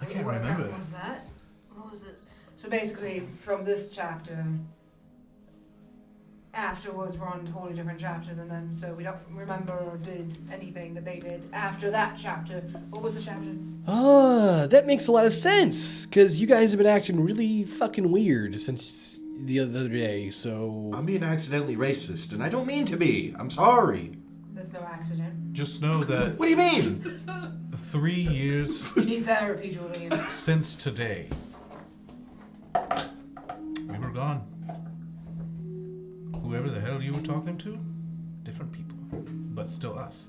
I can't What remember. event was that? What was it? So basically, from this chapter, afterwards we're on a totally different chapter than them, so we don't remember or did anything that they did after that chapter. What was the chapter? Ah, that makes a lot of sense, because you guys have been acting really fucking weird since the other day, so... I'm being accidentally racist, and I don't mean to be. I'm sorry. That's no accident. Just know that What do you mean? 3 years You need therapy, Julian. since today, we were gone. Whoever the hell you were talking to, different people, but still us.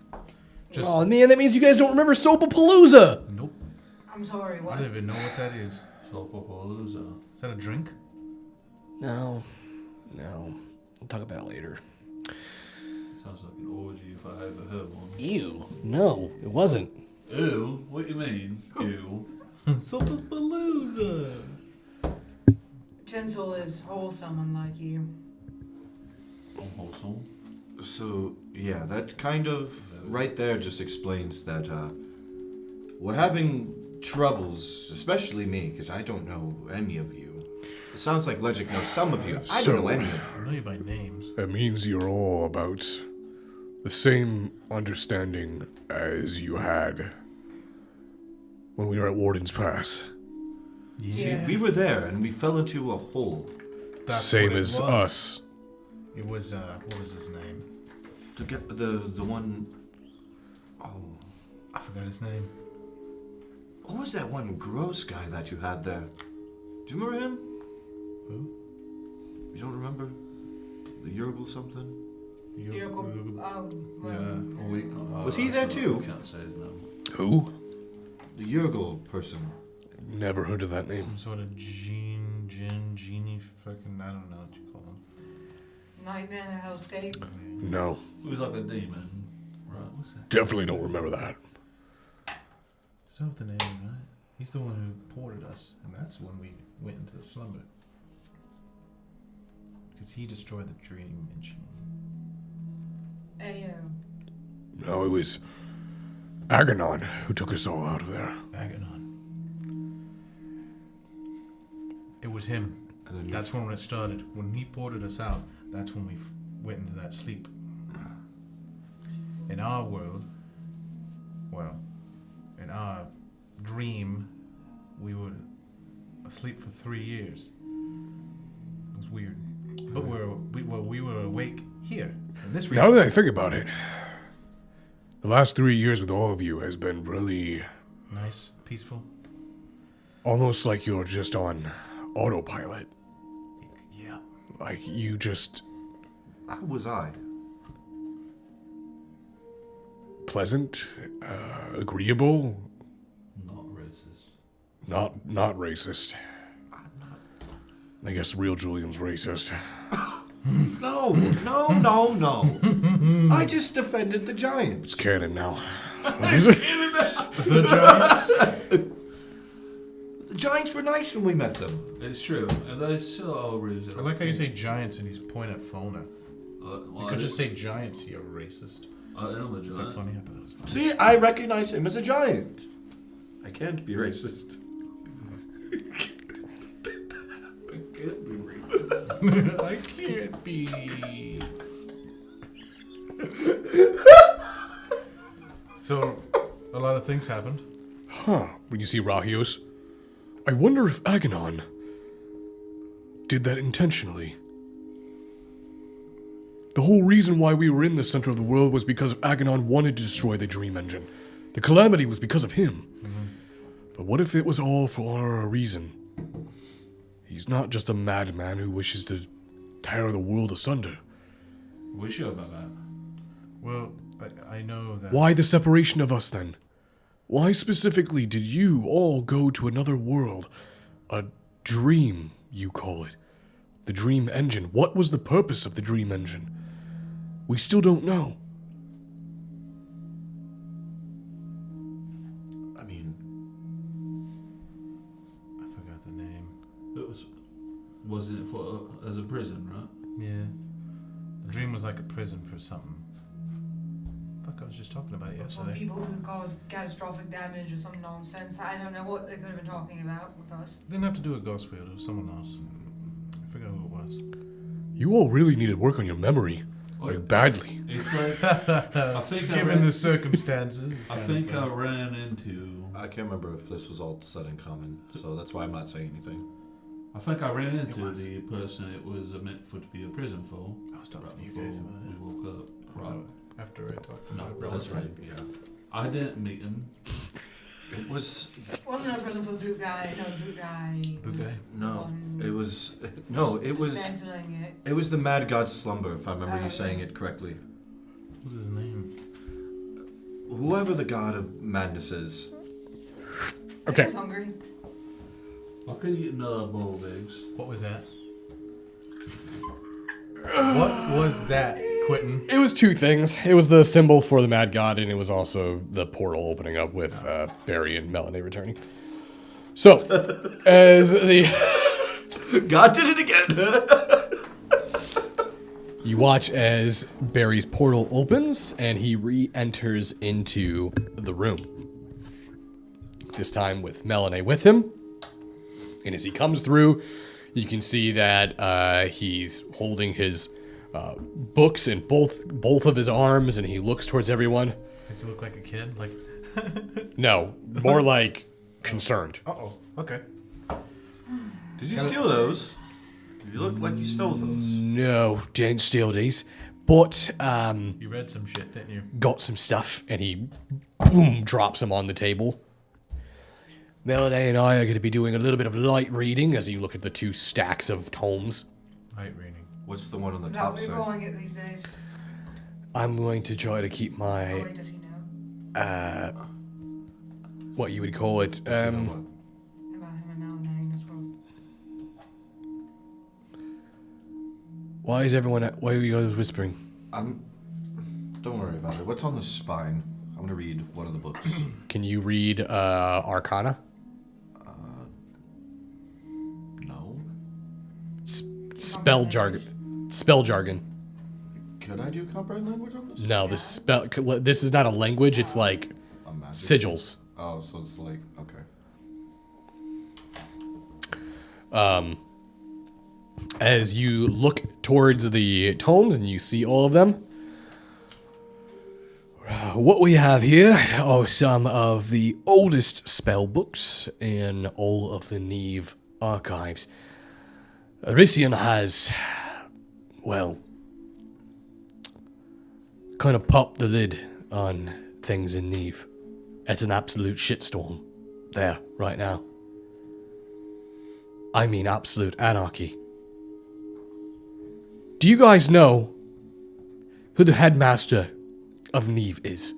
Just Oh man, that means you guys don't remember Sopapalooza! nope. I'm sorry, I what? don't even know what that is. Sopapalooza. Is that a drink? No. We'll talk about it later. Sounds like an orgy if I ever heard one. Ew. No, it wasn't. Ew? What do you mean? Ew. Sopapalooza. Tinsel is wholesome, unlike you. Unwholesome. So, yeah, that kind of right there just explains that we're having troubles, especially me, because I don't know any of you. It sounds like Legic knows some of you. I don't know any of you. I know you by names. That means you're all about the same understanding as you had when we were at Warden's Pass. Yeah. We were there, and we fell into a hole. That's Same what it as was. us. It was, what was his name? To get the one... Oh, I forgot his name. what was that one gross guy that you had there? Do you remember him? Who? You don't remember? The Yurgle something? Oh, well. Yeah. Was he there too? I can't say his name. Who? The Yurgle person. Never heard of that name. Some sort of genie, fucking, I don't know what you call him. Nightmare, hellscape. No. He was like a demon, right? What's that? Definitely don't remember that. So the name, right? He's the one who ported us, and that's when we went into the slumber. Because he destroyed the dream engine. Ayo. No, it was Aganon who took us all out of there. Aganon. It was him. And then That's when it started. When he ported us out, that's when we went into that sleep. In our world, well, in our dream, we were asleep for 3 years. It was weird. But we were awake here, in this Now reality. that I think about it, the last 3 years with all of you has been really Nice, peaceful. almost like you're just on autopilot. Yeah. Like you just How was I? pleasant, agreeable, Not racist. not racist. I'm not. I guess real Julian's racist. No, no, no, no. I just defended the Giants. It's canon now. The Giants? The Giants were nice when we met them. It's true, and they still are rude. I like how you say Giants and he's pointing at Fona. Well, You could just say Giants, you're racist. I am a Is that giant. funny? I thought that was funny. See, I recognize him as a giant. I can't be racist. I can't be. So, a lot of things happened. Huh. When you see Rahios, I wonder if Aganon did that intentionally. The whole reason why we were in the center of the world was because Aganon wanted to destroy the dream engine. The calamity was because of him. But what if it was all for a reason? He's not just a madman who wishes to tear the world asunder. We sure about that? Well, I know that. Why the separation of us then? Why specifically did you all go to another world? A dream, you call it. The dream engine. What was the purpose of the dream engine? We still don't know. I mean, I forgot the name. It wasn't it for as a prison, right? Yeah. The dream was like a prison for something. Fuck, I was just talking about it For yesterday. people who cause catastrophic damage or some nonsense. I don't know what they could have been talking about with us. Didn't have to do a ghost wheel, it was someone else. I forgot who it was. You all really need to work on your memory. Like, badly. It's like I think Given the circumstances. I think I ran into. I can't remember if this was all said in common, so that's why I'm not saying anything. I think I ran into was. the person it was meant for to be a prison for. I was talking Right to you before guys about we it. woke up. Right. After I talked No, about it. That's right, yeah. I didn't meet him. It was... Wasn't a prison for boot guy. No, boot guy. Boot guy? No, it was... No, it was... Dismantling it. It was the Mad God's Slumber, if I remember you Oh, saying yeah. it correctly. What was his name? Whoever the god of madness is. I Okay. was hungry. I could eat another bowl of eggs. What was that? What was that, Quentin? It was two things. It was the symbol for the Mad God, and it was also the portal opening up with Barry and Melanie returning. So, as the God did it again! you watch as Barry's portal opens and he re-enters into the room. This time with Melanie with him. And as he comes through, you can see that he's holding his books in both of his arms, and he looks towards everyone. Does he look like a kid? Like, No, more like concerned. uh-oh, okay. Did you steal those? You look like you stole those. No, didn't steal these, but You read some shit, didn't you? got some stuff, and he boom drops them on the table. Melanie and I are going to be doing a little bit of light reading as you look at the two stacks of tomes. Light reading. What's the one on the Is that top what we're side? calling it these days? I'm going to try to keep Oh, my wait, does he know? what you would call it. Does he know what? About him and Melanie as well. Why are you guys whispering? I'm... Don't worry about it. What's on the spine? I'm gonna read one of the books. Can you read Arcana? No. Spell jargon. Spell jargon. Could I do comprehend language on this? No, this is not a language. It's like A magic? sigils. Oh, so it's like okay. As you look towards the tomes and you see all of them, what we have here are some of the oldest spell books in all of the Neve archives. Arisian has, well, kind of popped the lid on things in Neve. It's an absolute shitstorm there right now. I mean absolute anarchy. Do you guys know who the headmaster of Neve is?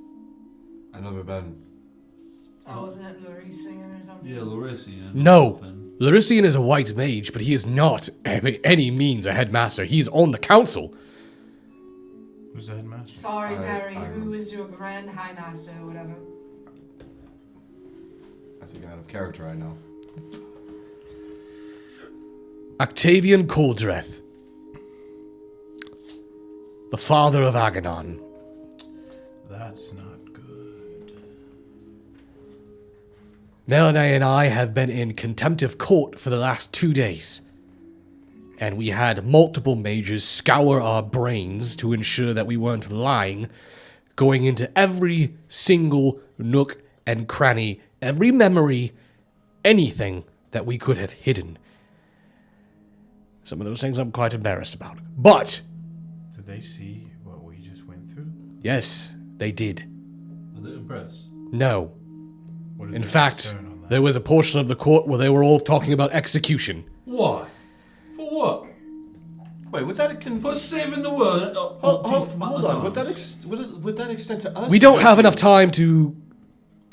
I've never been. Oh, wasn't it Larisian or something? Yeah, Larisian. No. Larisian is a white mage, but he is not by any means a headmaster. He's on the council. Who's the headmaster? Sorry, Perry. I- Who is your Grand High Master or whatever? I think out of character right now. Octavian Coldreth, the father of Aganon. That's not good. Melanie and I have been in contempt of court for the last 2 days. And we had multiple mages scour our brains to ensure that we weren't lying, going into every single nook and cranny, every memory, anything that we could have hidden. Some of those things I'm quite embarrassed about. But, Did they see what we just went through? yes, they did. Are they impressed? No. What is In their fact, concern on that? there was a portion of the court where they were all talking about execution. Why? For what? Wait, would that For saving the world. hold on? Would that extend to us? We don't have enough time to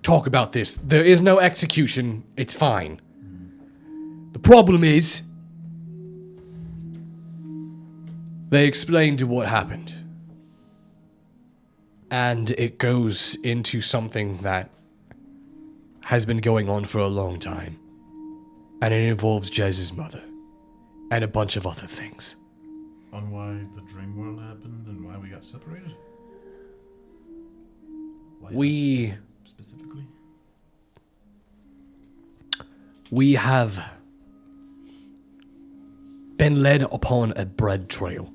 talk about this. There is no execution. It's fine. The problem is, they explained to what happened. And it goes into something that has been going on for a long time. And it involves Jez's mother. And a bunch of other things. On why the dream world happened and why we got separated? Why We us specifically? We have been led upon a bread trail,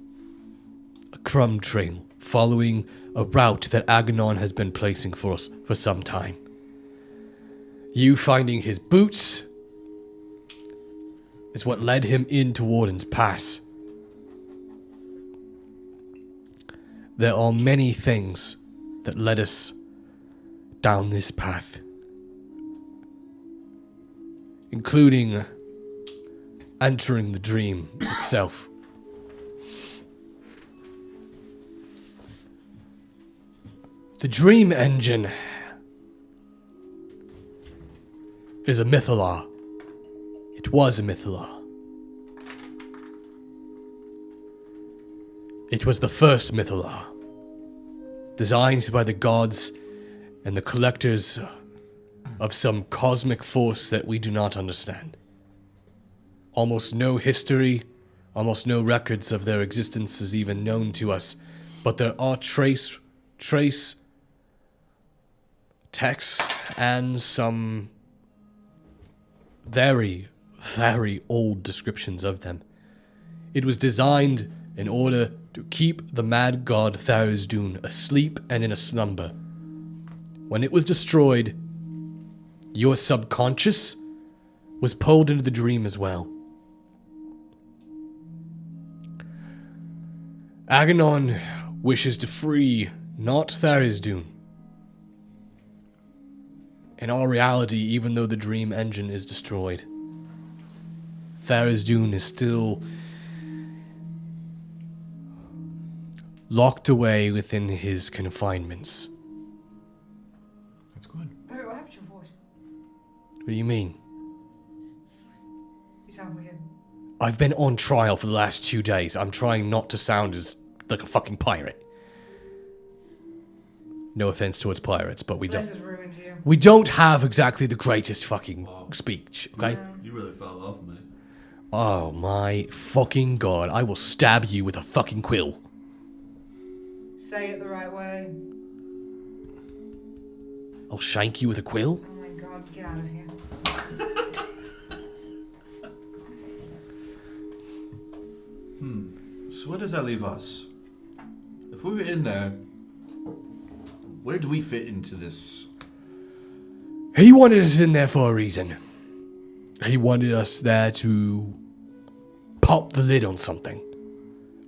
a crumb trail, following a route that Aganon has been placing for us for some time. You finding his boots is what led him into Warden's Pass. There are many things that led us down this path, including entering the dream itself. The dream engine is a mythalar. It was a mythalar. It was the first mythalar, designed by the gods and the collectors of some cosmic force that we do not understand. Almost no history, almost no records of their existence is even known to us, but there are trace texts and some very, very old descriptions of them. It was designed in order to keep the mad god Tharizdun asleep and in a slumber. When it was destroyed, your subconscious was pulled into the dream as well. Aganon wishes to free not Tharizdun. In our reality, even though the dream engine is destroyed, Tharizdun is still locked away within his confinements. That's good. Perry, what happened to your voice? What do you mean? You sound weird. I've been on trial for the last 2 days. I'm trying not to sound as like a fucking pirate. No offense towards pirates, but we This don't. place is ruined here. We don't have exactly the greatest fucking speech, okay? No. You really fell off me. Oh my fucking god, I will stab you with a fucking quill. Say it the right way. I'll shank you with a quill? Oh my god, get out of here. So where does that leave us? If we were in there, where do we fit into this? He wanted us in there for a reason. He wanted us there to pop the lid on something.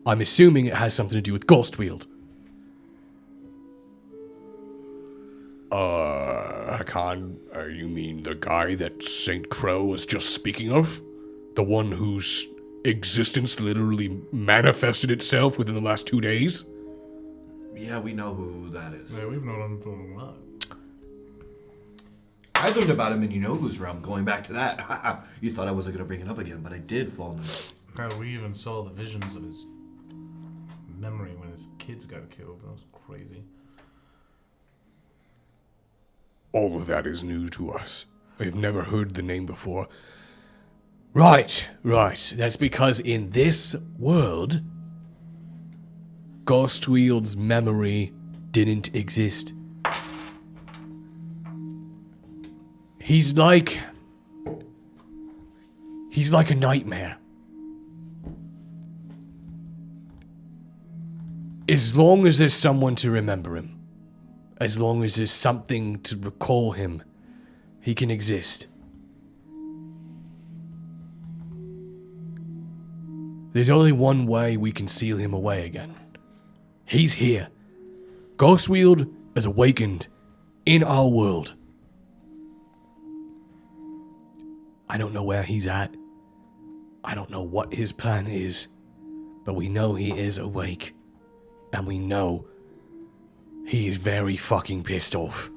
I'm assuming it has something to do with Ghostwield. You mean the guy that St. Crow was just speaking of? The one whose existence literally manifested itself within the last 2 days? Yeah, we know who that is. Yeah, we've known him for a while. I learned about him in you know whose realm, going back to that. You thought I wasn't going to bring it up again, but I did fall in it. God, we even saw the visions of his memory when his kids got killed. That was crazy. All of that is new to us. We've never heard the name before. Right. That's because in this world, Ghostwield's memory didn't exist. He's like a nightmare. As long as there's someone to remember him, as long as there's something to recall him, he can exist. There's only one way we can seal him away again. He's here. Ghostwield is awakened in our world. I don't know where he's at. I don't know what his plan is. But we know he is awake. And we know he is very fucking pissed off.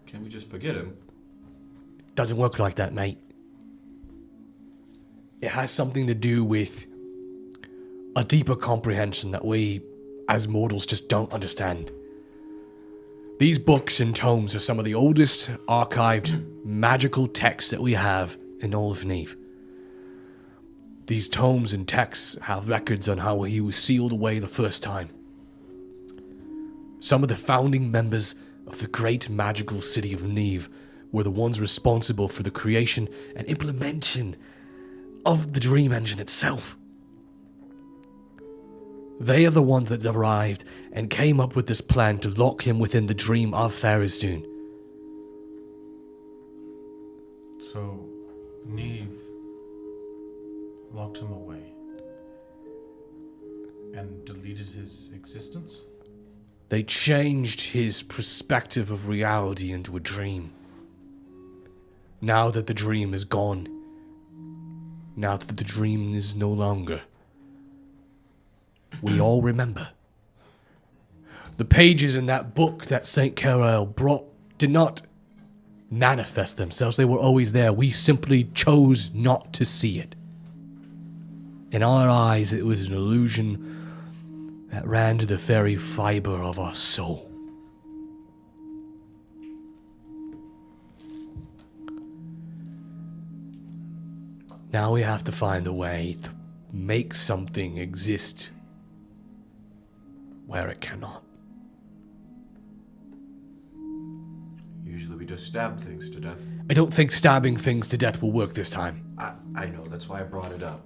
Can we just forget him? Doesn't work like that, mate. It has something to do with a deeper comprehension that we, as mortals, just don't understand. These books and tomes are some of the oldest archived magical texts that we have in all of Neve. These tomes and texts have records on how he was sealed away the first time. Some of the founding members of the great magical city of Neve were the ones responsible for the creation and implementation of the dream engine itself. They are the ones that arrived and came up with this plan to lock him within the dream of Tharizdun. So, Neve locked him away and deleted his existence? They changed his perspective of reality into a dream. Now that the dream is gone, now that the dream is no longer, we all remember. The pages in that book that St. Carael brought did not manifest themselves. They were always there. We simply chose not to see it. In our eyes, it was an illusion that ran to the very fiber of our soul. Now we have to find a way to make something exist where it cannot. Usually we just stab things to death. I don't think stabbing things to death will work this time. I know, that's why I brought it up.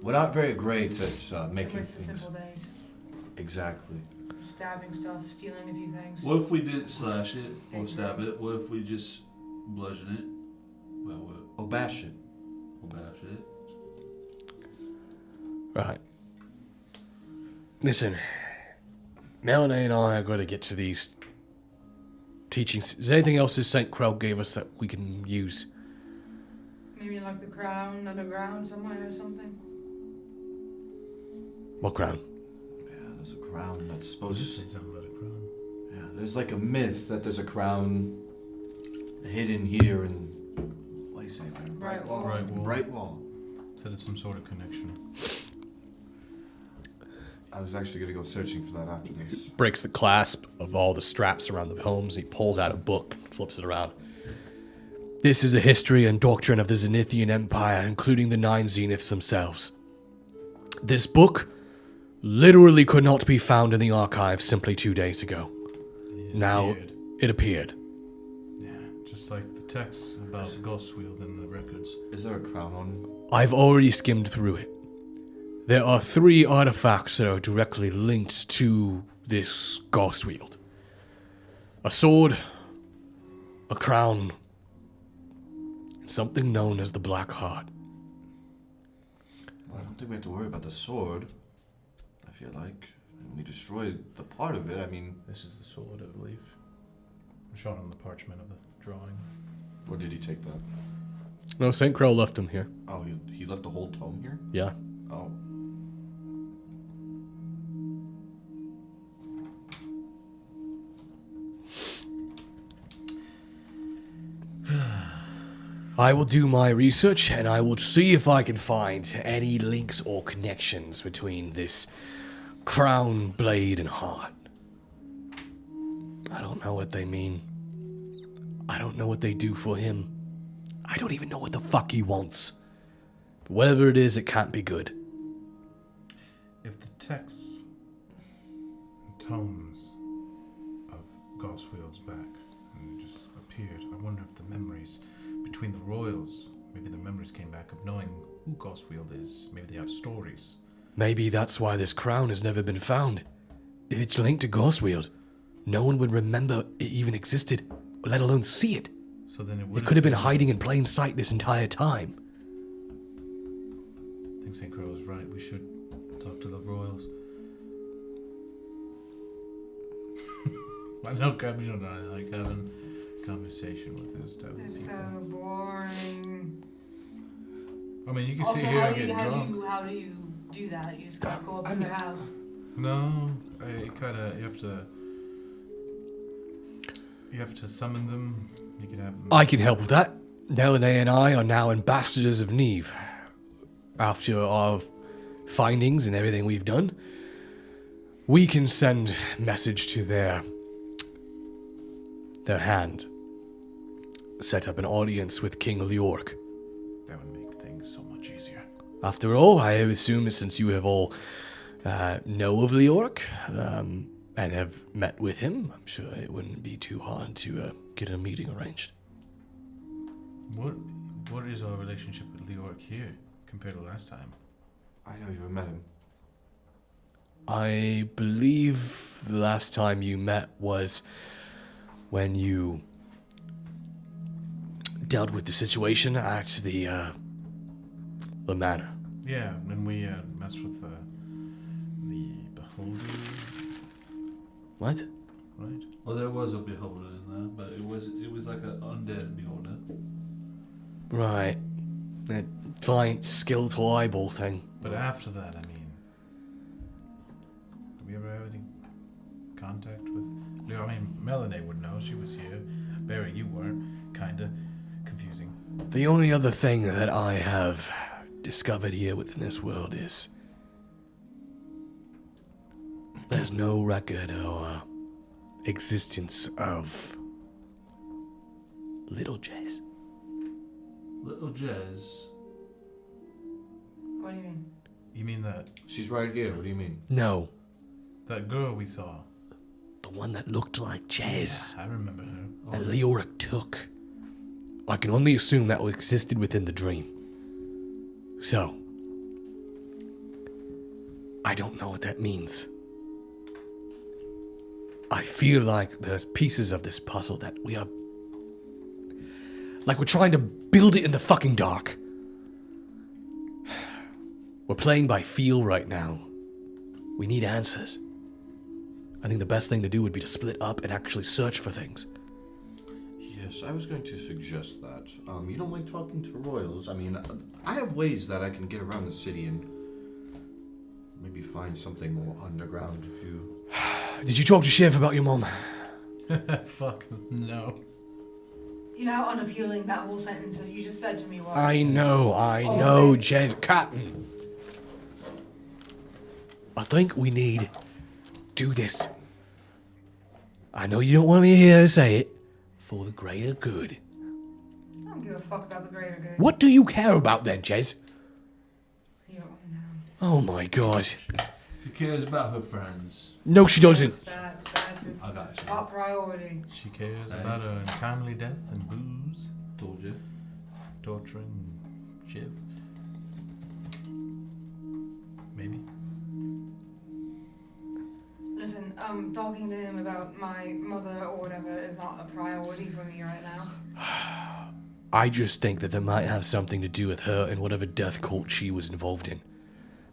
We're not very great at making Miss the things. simple days. Exactly. Stabbing stuff, stealing a few things. What if we didn't slash it or stab it? What if we just bludgeon it? Well, what? Oh, bash it. Or bash it? Right. Listen, Melanie and I are going to get to these teachings. Is there anything else that St. Crow gave us that we can use? Maybe like the crown underground somewhere or something. What crown? Yeah, there's a crown that's supposed This to... is something about a crown. Yeah, there's like a myth that there's a crown hidden here in... What do you say? Right wall. Right wall. Bright Wall. Said it's some sort of connection. I was actually gonna go searching for that after this. Breaks the clasp of all the straps around the homes. He pulls out a book, flips it around. This is the history and doctrine of the Zenithian Empire, including the 9 Zeniths themselves. This book literally could not be found in the archive simply 2 days ago. Now, it appeared. Yeah, just like the text about Ghostwield in the records. Is there a crown on? I've already skimmed through it. There are 3 artifacts that are directly linked to this Ghostwield. A sword, a crown, something known as the Black Heart. Well, I don't think we have to worry about the sword. I feel like we destroyed the part of it. I mean, This is the sword, I believe. Shown on the parchment of the drawing. or did he take that? No, St. Crow left him here. Oh, he left the whole tome here? Yeah. Oh. I will do my research and I will see if I can find any links or connections between this crown, blade, and heart. I don't know what they mean. I don't know what they do for him. I don't even know what the fuck he wants. But whatever it is, it can't be good. If the texts and tomes of Gosfield's back and just appeared, I wonder if the memories between the royals, maybe the memories came back of knowing who Gosfield is. Maybe they have stories. Maybe that's why this crown has never been found. If it's linked to Ghostwield, no one would remember it even existed, let alone see it. So then It could have been hiding in plain sight this entire time. I think St. Crow is right. We should talk to the royals. I know Captain and I like having conversation with this type of They're people. so boring. I mean, you can Also, sit here and get drunk. how do you do that? You just gotta go up to their house. No, you have to summon them. You can have them. I can help with that. Nelene and I are now ambassadors of Neve. After our findings and everything we've done, we can send message to their hand. Set up an audience with King Leorc. That would make things so much easier. After all, I assume since you have all know of Leorc and have met with him, I'm sure it wouldn't be too hard to get a meeting arranged. What is our relationship with Leorc here compared to last time? I never even met him. I believe the last time you met was when you dealt with the situation at the manor. Yeah, when we messed with the beholder, What? right? Well, there was a beholder in there, but it was like an undead beholder. Right. That giant skeletal eyeball thing. But after that, I mean, did we ever have any contact with Leo? I mean, Melanie would know. She was here. Barry, you weren't. Kinda confusing. The only other thing that I have discovered here within this world is there's no record or existence of Little Jess. Little Jez. What do you mean? You mean that She's right here. What do you mean? No, girl we saw? the one that looked like Jess I remember her. that Leoric took. I can only assume that existed within the dream. So, I don't know what that means. I feel like there's pieces of this puzzle that we are... like we're trying to build it in the fucking dark. We're playing by feel right now. We need answers. I think the best thing to do would be to split up and actually search for things. Yes, I was going to suggest that. You don't like talking to royals. I mean, I have ways that I can get around the city and maybe find something more underground if you... Did you talk to Shiv about your mom? Fuck no. You know how unappealing that whole sentence that you just said to me was? I know, Oh, Jez. Cotton. I think we need do this. I know you don't want me to hear say it. For the greater good. I don't give a fuck about the greater good. What do you care about then, Jez? You don't know. Oh my god. She cares about her friends. No, she doesn't. That is I got you. top priority. She cares Same. about her untimely death and booze, Told you. torturing, shit. Maybe. Listen, talking to him about my mother or whatever is not a priority for me right now. I just think that might have something to do with her and whatever death cult she was involved in.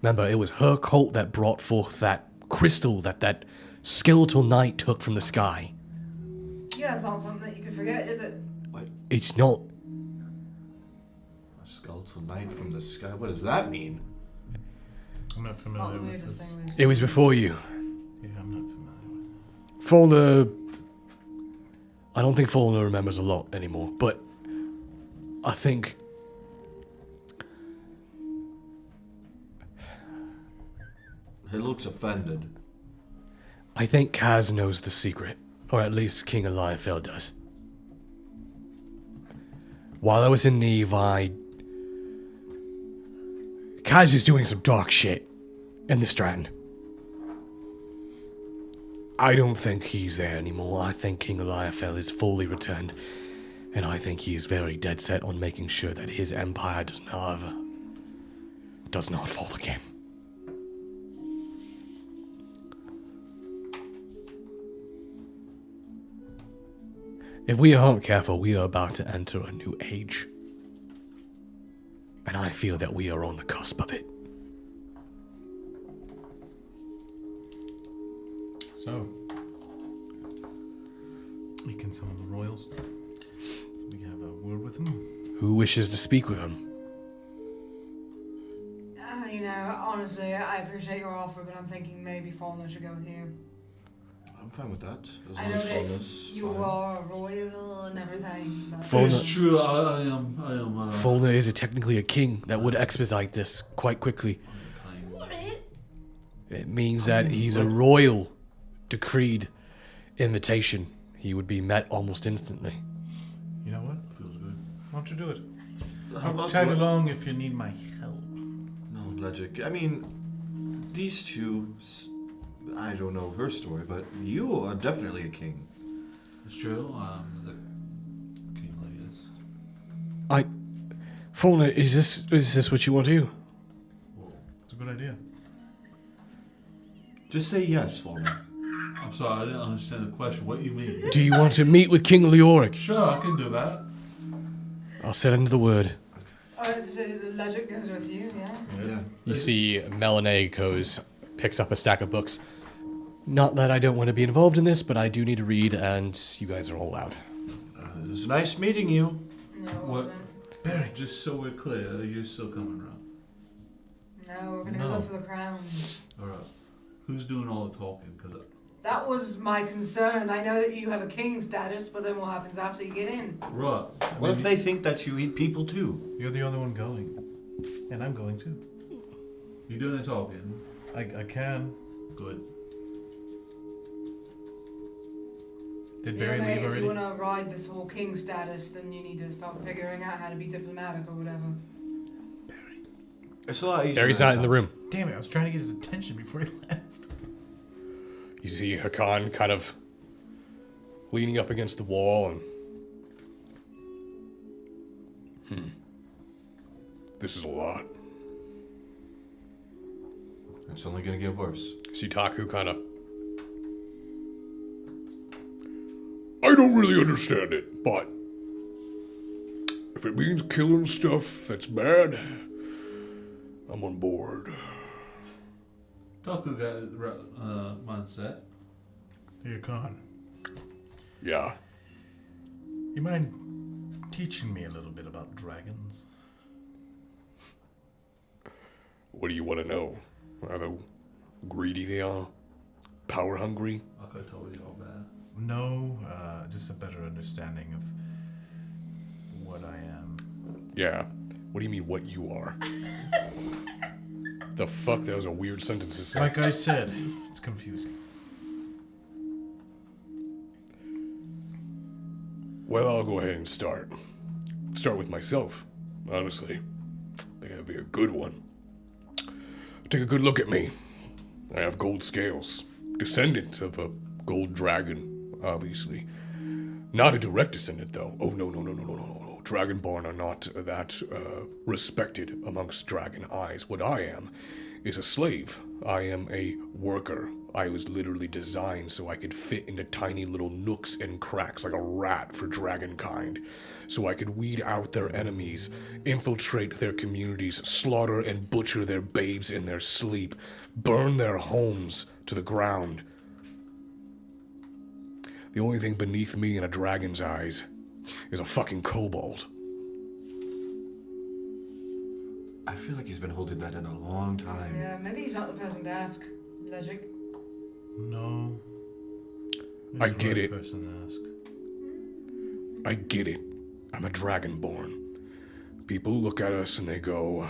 Remember, it was her cult that brought forth that crystal that skeletal knight took from the sky. Yeah, it's not something that you could forget, is it? What? It's not. A skeletal knight from the sky? What does that mean? I'm not It's not familiar the with weirdest this. thing we've It was before you. Yeah, I'm not familiar with Fauna. I don't think Fauna remembers a lot anymore, but I think. He looks offended. I think Kaz knows the secret, or at least King Eliaphel does. While I was in Neve, Kaz is doing some dark shit in the Strand. I don't think he's there anymore. I think King Eliaphel is fully returned, and I think he is very dead set on making sure that his empire does not fall again. If we aren't careful, we are about to enter a new age. And I feel that we are on the cusp of it. So, we can summon the royals. So we can have a word with them. Who wishes to speak with him? You know, honestly, I appreciate your offer, but I'm thinking maybe Fauna should go with you. I'm fine with that. As I long know as that Faunus you are a royal and everything, but... Fauna- It's true. I am. Fulner is technically a king that would expedite this quite quickly. Would it? It means that he's a royal decreed invitation. He would be met almost instantly. You know what? Feels good. Why don't you do it? How I'll about tag what- along if you need my help. No, Legic. I mean, these two, I don't know her story, but you are definitely a king. It's true. The king lady is. Fulner, is this what you want to do? It's a good idea. Just say yes, Fauna. I'm sorry, I didn't understand the question. What do you mean? Do you want to meet with King Leoric? Sure, I can do that. I'll set into the word. So the legend goes with you, yeah? Yeah. You see Melanay picks up a stack of books. Not that I don't want to be involved in this, but I do need to read, and you guys are all out. It was nice meeting you. No, it What? wasn't. Barry. Just so we're clear, you're still coming around. No, we're gonna No. go look for the crown. All right. Who's doing all the talking? Because That was my concern. I know that you have a king status, but then what happens after you get in? right. What if they think that you eat people too? You're the only one going. And I'm going too. You doing the talking? I can. Good. Did You know, Barry mate, leave if already? you wanna ride this whole king status, then you need to start figuring out how to be diplomatic or whatever. It's a lot easier. Barry's than not it in the sounds. room. Damn it, I was trying to get his attention before he left. You see Hakan kind of leaning up against the wall and... This is a lot. It's only gonna get worse. See Taku kind of... I don't really understand it, but... If it means killing stuff that's bad, I'm on board. Taku got his mindset. Dear Khan, Yeah. you mind teaching me a little bit about dragons? What do you want to know? How greedy they are? Power hungry? I could have told you all that. No, just a better understanding of what I am. Yeah. What do you mean what you are? The fuck? That was a weird sentence to say. Like I said, it's confusing. Well, I'll go ahead and start. Start with myself, honestly. I think that'd be a good one. Take a good look at me. I have gold scales. Descendant of a gold dragon, obviously. Not a direct descendant, though. Oh, no. Dragonborn are not that respected amongst dragon eyes. What I am is a slave. I am a worker. I was literally designed so I could fit into tiny little nooks and cracks like a rat for dragonkind. So I could weed out their enemies, infiltrate their communities, slaughter and butcher their babes in their sleep, burn their homes to the ground. The only thing beneath me in a dragon's eyes is a fucking kobold. I feel like he's been holding that in a long time. Yeah, maybe he's not the person to ask. Logic. No. I He's the get right it. person to ask. I get it. I'm a dragonborn. People look at us and they go,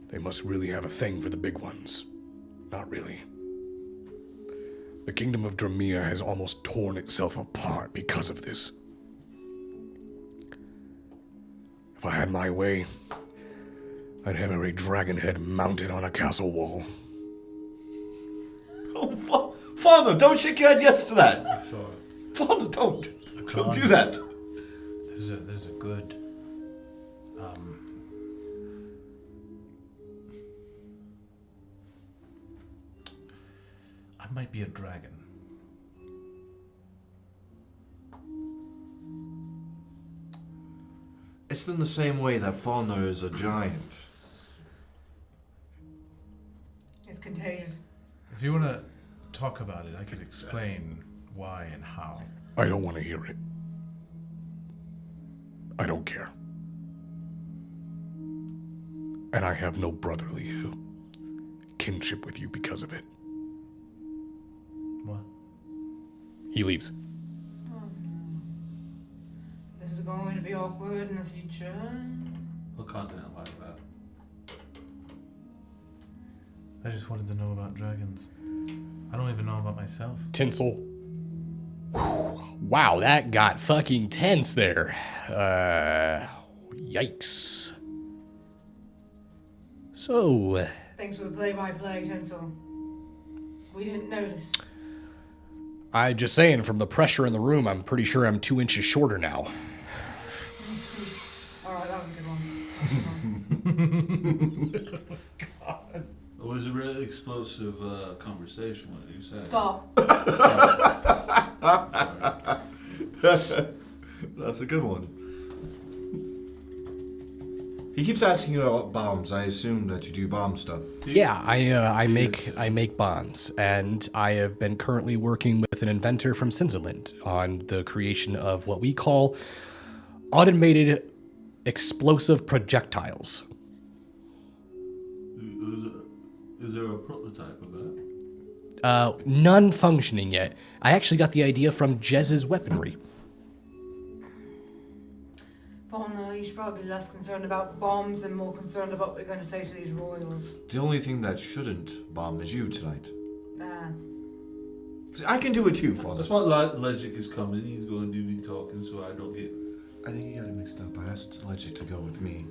they must really have a thing for the big ones. Not really. The kingdom of Dramia has almost torn itself apart because of this. If I had my way, I'd have every dragon head mounted on a castle wall. Oh, Fauna, don't shake your head yes to that. I'm sorry. Fauna, don't. Don't can't. do that. There's a good I might be a dragon. It's in the same way that Fauna is a giant. It's contagious. If you want to talk about it, I could explain why and how. I don't want to hear it. I don't care. And I have no brotherly kinship with you because of it. What? He leaves. This is going to be awkward in the future. A continent like that. I just wanted to know about dragons. I don't even know about myself. Tinsel. Wow, that got fucking tense there. Yikes. So, Thanks for the play-by-play, Tinsel. We didn't notice. I'm just saying, from the pressure in the room, I'm pretty sure I'm 2 inches shorter now. Alright, that was a good one. It was a really explosive conversation. What did you say? Stop. That's a good one. He keeps asking you about bombs. I assume that you do bomb stuff. Yeah, I make bombs, and I have been currently working with an inventor from Switzerland on the creation of what we call automated explosive projectiles. Is there a prototype of that? None functioning yet. I actually got the idea from Jez's weaponry. Fauna, you should probably be less concerned about bombs and more concerned about what we're going to say to these royals. The only thing that shouldn't bomb is you tonight. Ah. See, I can do it too, Fauna. That's why Legic is coming. He's going to do the talking so I don't get... I think you got it mixed up. I asked Legic to go with me.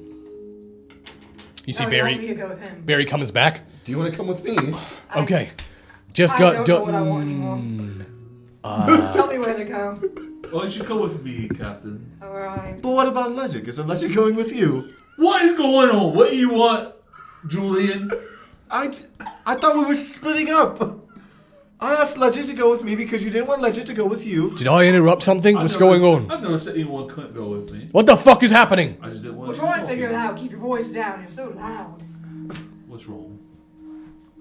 You see You want me to go with him? Barry comes back. Do you want to come with me? Okay. Just I go. don't know what I want anymore. Just tell me where to go. Oh, you should come with me, Captain. Alright. But what about Legic? Isn't Legic going with you? What is going on? What do you want, Julian? I thought we were splitting up. I asked Legic to go with me because you didn't want Legic to go with you. Did I interrupt something? What's going on? I never said anyone couldn't go with me. What the fuck is happening? I just didn't want We're you trying to talk. figure it out. Keep your voice down. You're so loud. What's wrong?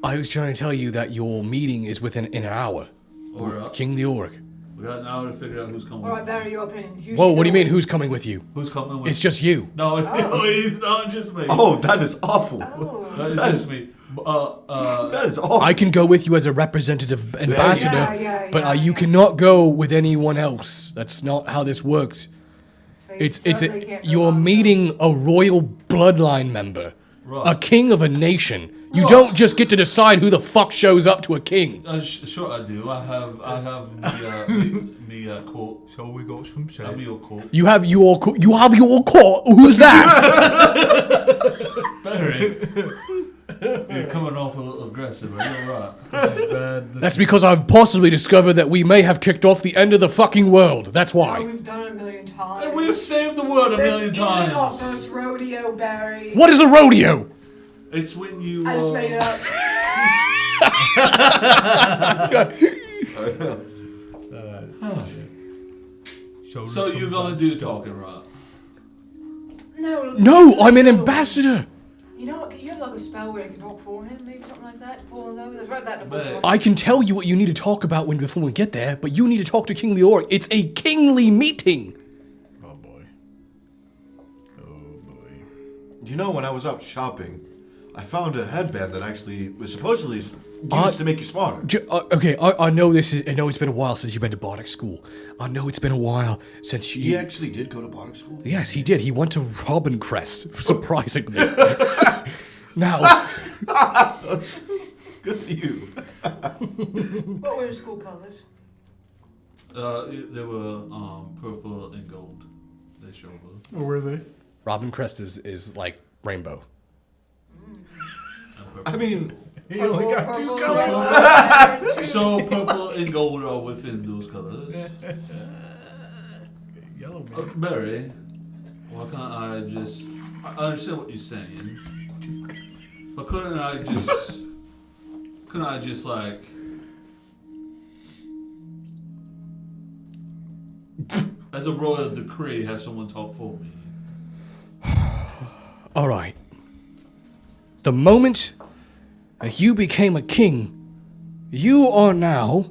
I was trying to tell you that your meeting is within an hour. Or up. King the Orc. We got an hour to figure out who's coming Alright, with Barry, your opinion. Whoa, what do you mean? Who's coming with you? Who's coming with It's just you. No, Oh. it's not just me. Oh, that is awful. Oh. That is that just me. That is awful. I can go with you as a representative ambassador, but you cannot go with anyone else. That's not how this works. You're meeting a royal bloodline member. Right. A king of a nation. You Right. don't just get to decide who the fuck shows up to a king. Sure I do. I have me court. So we got some shit. I'm your court. You have your court. Who's that? Barry, you're coming off a little aggressive. Are you alright? This is bad. That's because I've possibly discovered that we may have kicked off the end of the fucking world. That's Oh, why. we've done it a million times. And we've saved the world a million This isn't our times. first rodeo, Barry. What is a rodeo? It's when you. I just made it up. So you're gonna do talking, right? No, I'm an ambassador. You know what? You have like a spell where you can talk for him, maybe something like that. Pull those. I read that in a book. But- once. I can tell you what you need to talk about before we get there, but you need to talk to King Leoric. It's a kingly meeting. Oh boy. Oh boy. You know, when I was out shopping, I found a headband that actually was supposedly used to make you smarter. Okay, I know this is. I know it's been a while since you've been to Bardic school. I know it's been a while since you. He actually did go to Bardic school? Yes, he did. He went to Robin Crest, surprisingly. Now, Good for you. What were your school colors? They were purple and gold. They showed us. Where were they? Robin Crest is like rainbow. I mean, You only got two Purple, colors. red, So purple and gold are within those colors. Yellow man. Barry, why can't I just? I understand what you're saying, but couldn't I just like? As a royal decree, have someone talk for me. All right. The moment that you became a king, you are now,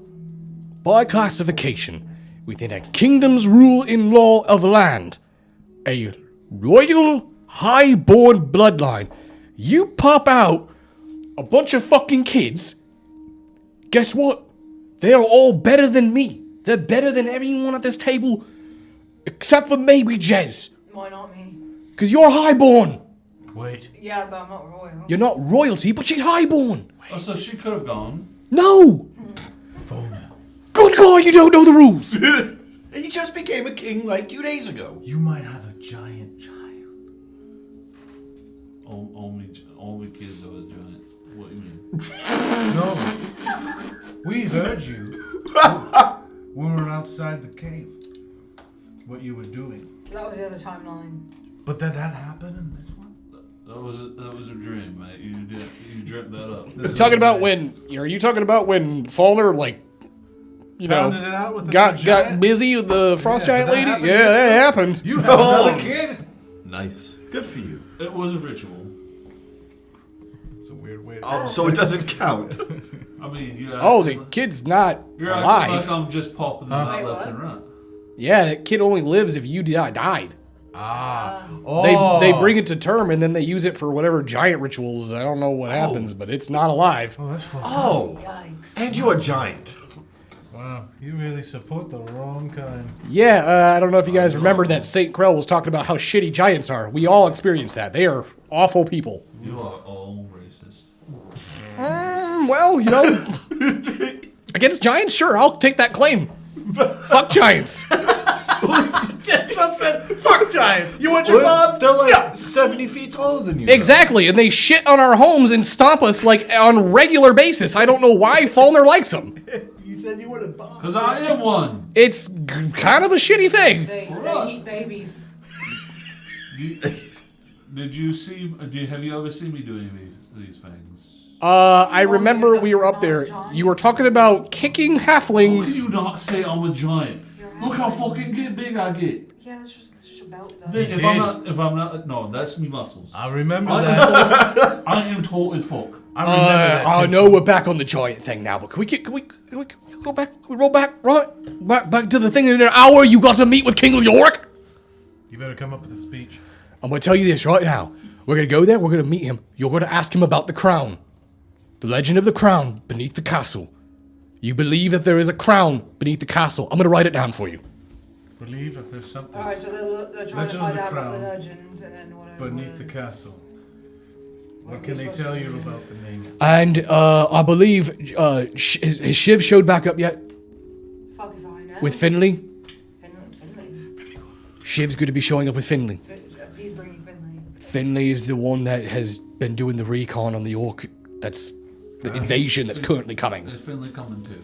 by classification, within a kingdom's rule in law of land, a royal high-born bloodline. You pop out a bunch of fucking kids. Guess what? They're all better than me. They're better than everyone at this table, except for maybe Jez, Why not me? because you're highborn. Wait. Yeah, but I'm not royal. You're not royalty, but she's highborn. Oh, so she could have gone. No! Phone her. Good God, you don't know the rules! he just became a king like 2 days ago. You might have a giant child. Only kids always doing it. What do you mean? No. We heard you. We were outside the cave. What you were doing. That was the other timeline. But did that happen in this one? That was a dream, mate. You dreamt that up. This Talking is about amazing. when, are you talking about when Faulkner, like, you Pounded know, it out with the got giant? busy with the Frost Yeah, Giant did that lady? happen Yeah, to you that too? happened. You have another kid? Nice. Good for you. It was a ritual. It's a weird way to Oh, so it doesn't count. I mean, you. Oh, the kid's not You're acting alive. like I'm just popping them out Wait, left what? and right. Yeah, that kid only lives if you died. Ah. Oh. They bring it to term and then they use it for whatever giant rituals. I don't know what happens, but it's not alive. Oh, that's fucked up. Oh, Yikes. and you're a giant. Wow. You really support the wrong kind. Yeah, I don't know if you guys remember that St. Krell was talking about how shitty giants are. We all experience that. They are awful people. You are all racist. Well, you know, against giants, sure, I'll take that claim. Fuck giants. Jetson said, fuck giant. You want your mom? They're like 70 feet taller than you. Exactly, and they shit on our homes and stomp us like on a regular basis. I don't know why Faulkner likes them. You said you wanted Bob. Cause I am one. It's kind of a shitty thing. They eat babies. Did you see? Have you ever seen me doing these things? I remember we were up there. You were talking about kicking How can halflings. you not say I'm a giant? Look how fucking big I get. Yeah, that's just a belt though. Then if I'm not, no, that's me muscles. I remember that. I am tall as fuck. I remember that. I Tinson. know we're back on the giant thing now, but can we go back? Can we roll back, right? Back to the thing in an hour. You got to meet with King Leoric. You better come up with a speech. I'm gonna tell you this right now. We're gonna go there. We're gonna meet him. You're gonna ask him about the crown, the legend of the crown beneath the castle. You believe that there is a crown beneath the castle. I'm gonna write it down for you. Believe that there's something Alright, so they're trying Legend to of find the out about the Crown legends and then whatever. beneath the it is. castle. What can they tell you about the name? And I believe has Shiv showed back up yet Fuck if I know. with Finley? Finley. Shiv's good to be showing up with Finley. Yes, he's bringing Finley. Finley is the one that has been doing the recon on the orc. That's the invasion that's currently coming. Is Finley coming too?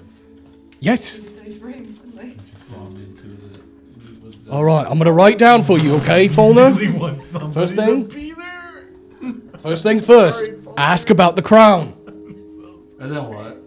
Yes. He just said he's bringing Finley. So I'm into the All right, I'm gonna write down for you, okay, Fulner? Really want somebody First thing? to be there. First thing first. Ask about the crown. And then what?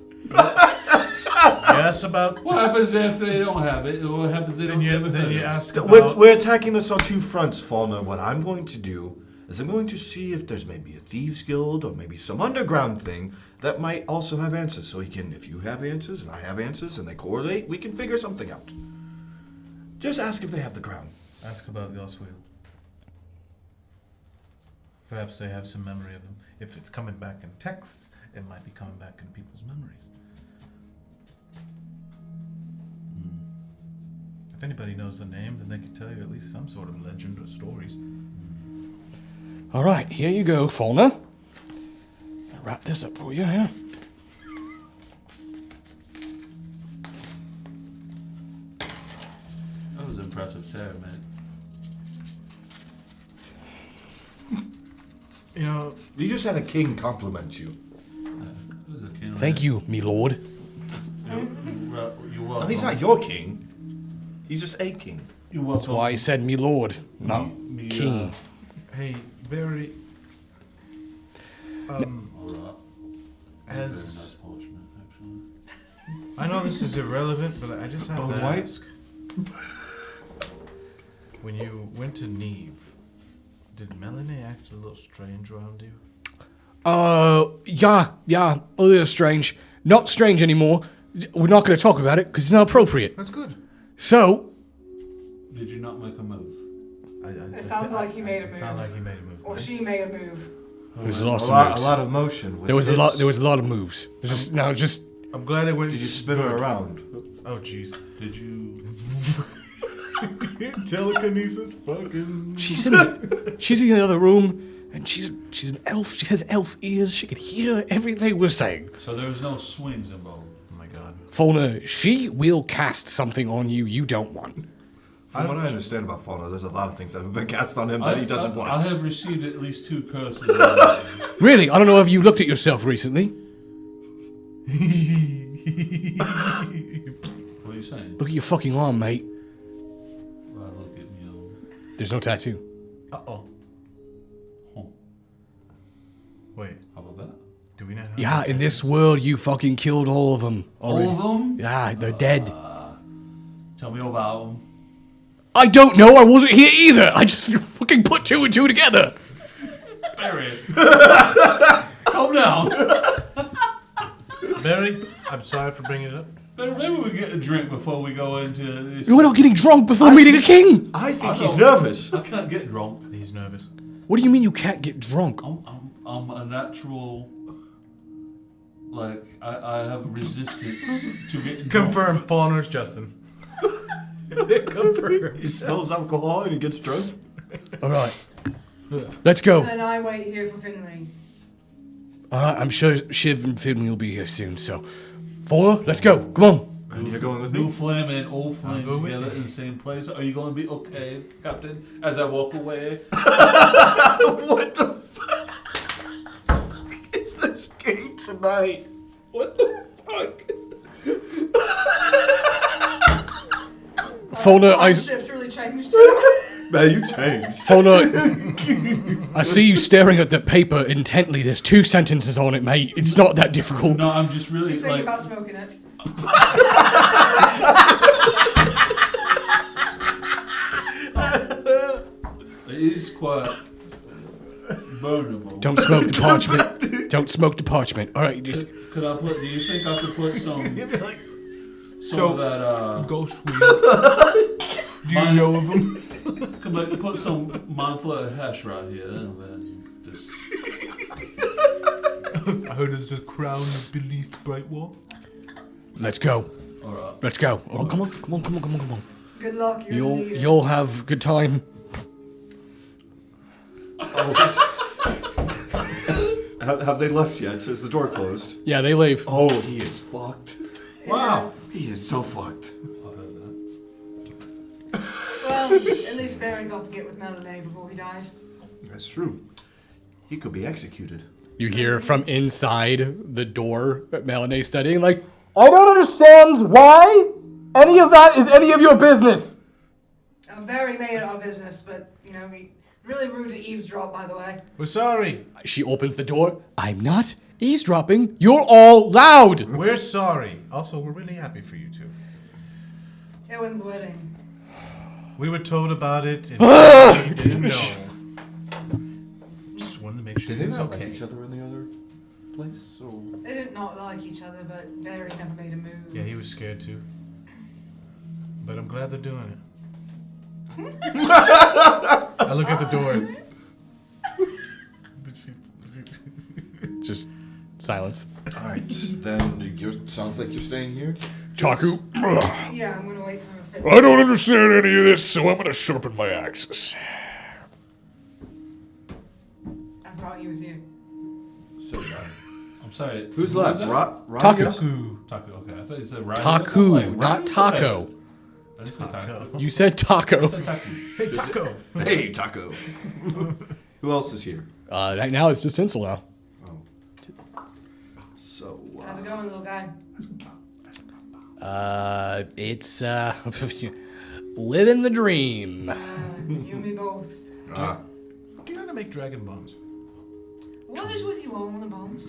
Yes, about. What happens if they don't have it? What happens if they don't have it? Then you ask about. We're attacking this on two fronts, Fauna. What I'm going to do is I'm going to see if there's maybe a thieves guild or maybe some underground thing that might also have answers. So he can, if you have answers and I have answers and they correlate, we can figure something out. Just ask if they have the crown. Ask about Goswell. Perhaps they have some memory of him. If it's coming back in texts, it might be coming back in people's memories. If anybody knows the name, then they can tell you at least some sort of legend or stories. All right, here you go, Fulner. I'll wrap this up for you here. That was impressive terror, man. You know, You just had a king compliment you. It was a king. Thank you, me lord. You're welcome. No, he's not your king. He's just a king. You're welcome. That's why I said me lord, not Me, king. hey, Barry. Alright. Very As nice parchment, actually. I know this is irrelevant, but I just have Bone to white? ask. When you went to Neve, did Melanie act a little strange around you? Yeah, a little strange. Not strange anymore. We're not going to talk about it because it's not appropriate. That's good. So, Did you not make a move? It sounds like he made a It move. sounded like he made a move. Or she made a move. there was A lots lot, of moves. a lot of motion. With There was a hips. lot. There was a lot of moves. Just I'm glad it went. Did you spin her around? Oh, jeez. Did you? Telekinesis, fucking. she's in the other room, and she's an elf. She has elf ears. She could hear everything we're saying. So there was no swings involved. Oh my god. Fauna, she will cast something on you you don't want. From what I understand about Fauna, there's a lot of things that have been cast on him that he doesn't want. I have received at least 2 curses. Really, I don't know if you looked at yourself recently. What are you saying? Look at your fucking arm, mate. Well, look at me. There's no tattoo. Uh-oh. Huh. Wait, How about that? do we not have Yeah, in this world, you fucking killed all of them. All of them? Yeah, they're dead. Tell me about them. I don't know. I wasn't here either. I just fucking put 2 and 2 together. Barry. Calm down. Barry, I'm sorry for bringing it up. But maybe we get a drink before we go into this. We're not getting drunk before meeting a king. I think I he's know. nervous. I can't get drunk. He's nervous. What do you mean you can't get drunk? I'm a natural. Like I have resistance to getting drunk. Confirm, Fauner's Justin. Confirm. He smells alcohol and he gets drunk. All right, let's go. And I wait here for Finley. All right, I'm sure Shiv and Finley will be here soon. So, Fauna, let's go. Come on. And you're going with New me? flame and old flame go with together you. in the same place. Are you going to be okay, Captain? As I walk away. What the fuck is this game tonight? What the fuck? Fauna, My shift really changed. Man, you changed. Fauna, I see you staring at the paper intently. There's 2 sentences on it, mate. It's not that difficult. No, I'm just really He's thinking like. about smoking it. It is quite burnable. Don't smoke the parchment. Don't smoke the parchment. All right, just Could I put? Do you think I could put some? Some So- of that. Ghost wheel. Do you Mine- know of him? Could I put some mindful of hash right here and then just. I heard there's a crown of belief, Brightwall. let's go. All right. Let's go. Oh, come on, come on, come on, come on, come on. Good luck, you're the leader. You'll have a good time. Have they left yet? Is the door closed? Yeah, they leave. Oh, he is fucked. Wow. He is so fucked. I heard that. Well, at least Barry got to get with Melanie before he dies. That's true. He could be executed. You hear from inside the door at Melanie studying, like, I don't understand why any of that is any of your business. Barry made it our business, but, you know, we really rude to eavesdrop, by the way. We're sorry. She opens the door. I'm not eavesdropping. You're all loud. We're sorry. Also, we're really happy for you two. Yeah, when's the wedding? We were told about it and we didn't know. Just wanted to make sure Did they it was not okay. like each other in the other place? Or... They did not like each other, but Barry never made a move. Yeah, he was scared too. But I'm glad they're doing it. I look at the door. Just silence. All right, then sounds like you're staying here. Taku, Yeah, I'm gonna wait for her to finish. I don't understand any of this, so I'm gonna sharpen my axes. I brought you with you. So, I'm sorry. who's who left? was that? Taku. Taku. Okay, I thought you said Ryan. Taku, I'm like, not Ryan? taco. Okay. I didn't say taco. You said I taco. said Taku. Hey, Taco! hey, Taco. Who else is here? Right now it's just Tinsel now. Oh. So, How's it going, little guy? It's living the dream. You and me both. Do you know how to make dragon bombs? What is with you all in the bombs?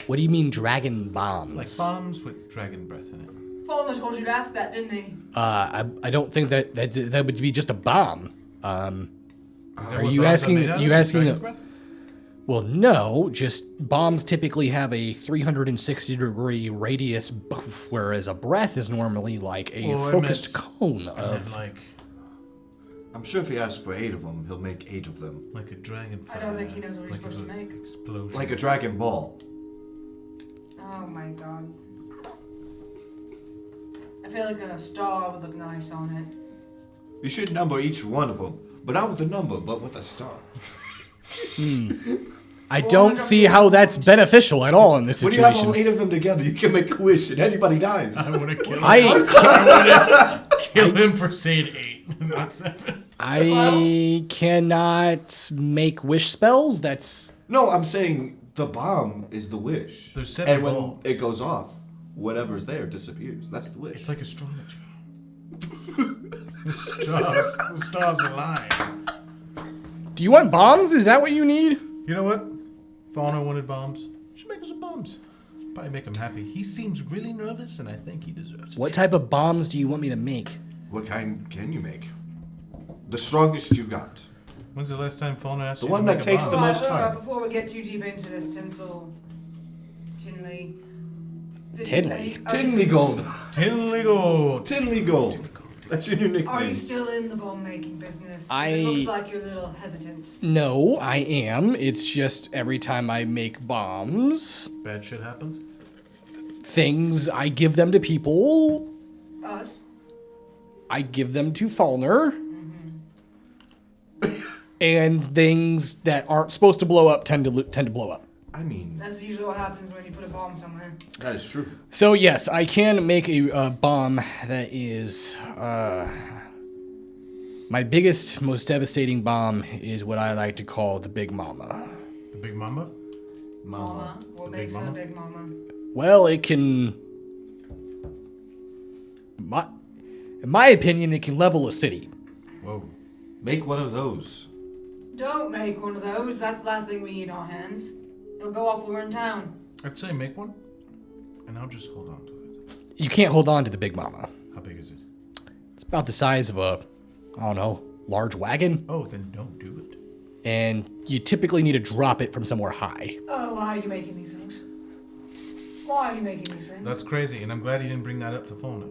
What do you mean dragon bombs? Like bombs with dragon breath in it. Fallen told you to ask that, didn't he? I don't think that would be just a bomb. Is that Are what you bombs asking- made out you of? asking Dragon's a- breath? Well, no, just bombs typically have a 360-degree radius, whereas a breath is normally like a Well, I focused meant- cone I meant of. like I'm sure if he asks for 8 of them, he'll make 8 of them. a dragon I don't think he knows what he's like supposed to make. Explosion. Like a Dragon Ball. Oh my god. I feel like a star would look nice on it. You should number each one of them, but not with a number, but with a star. I don't see how that's beneficial at all in this When you have situation. all 8 of them together, you can make a wish and anybody dies. I want to kill him. I Kill him for saying 8, not 7. I cannot make wish spells. That's No, I'm saying the bomb is the wish. There's 7 and when bombs. it goes off, whatever's there disappears. That's the wish. It's like astrology. the stars align. Do you want bombs? Is that what you need? You know what? Fauna wanted bombs. Should make us some bombs. Probably make him happy. He seems really nervous, and I think he deserves it. What type of bombs do you want me to make? What kind can you make? The strongest you've got. When's the last time Fauna asked The you one to that make a takes bomb? the most Alright, time. before we get too deep into this, Tinsel. Tinley. Tinley. Tinley Gold. Tinley Gold. Tinley Gold. That's your new nickname. Are you still in the bomb making business? 'Cause I- It looks like you're a little hesitant. No, I am. It's just every time I make bombs, Bad shit happens. things I give them to people. Us? I give them to Falner. And things that aren't supposed to blow up tend to blow up. I mean, That's usually what happens when you put a bomb somewhere. that is true. So yes, I can make a bomb that is my biggest, most devastating bomb is what I like to call the Big Mama. The Big Mama? Mama. What The Big makes her a Mama? big mama? Well, it can. In my opinion, it can level a city. Whoa. Make one of those. Don't make one of those. That's the last thing we need on our hands. It'll go off when we're in town. I'd say make one, and I'll just hold on to it. You can't hold on to the Big Mama. How big is it? It's about the size of a, I don't know, large wagon. Oh, then don't do it. And you typically need to drop it from somewhere high. Oh, why are you making these things? Why are you making these things? That's crazy, and I'm glad you didn't bring that up to Fauna.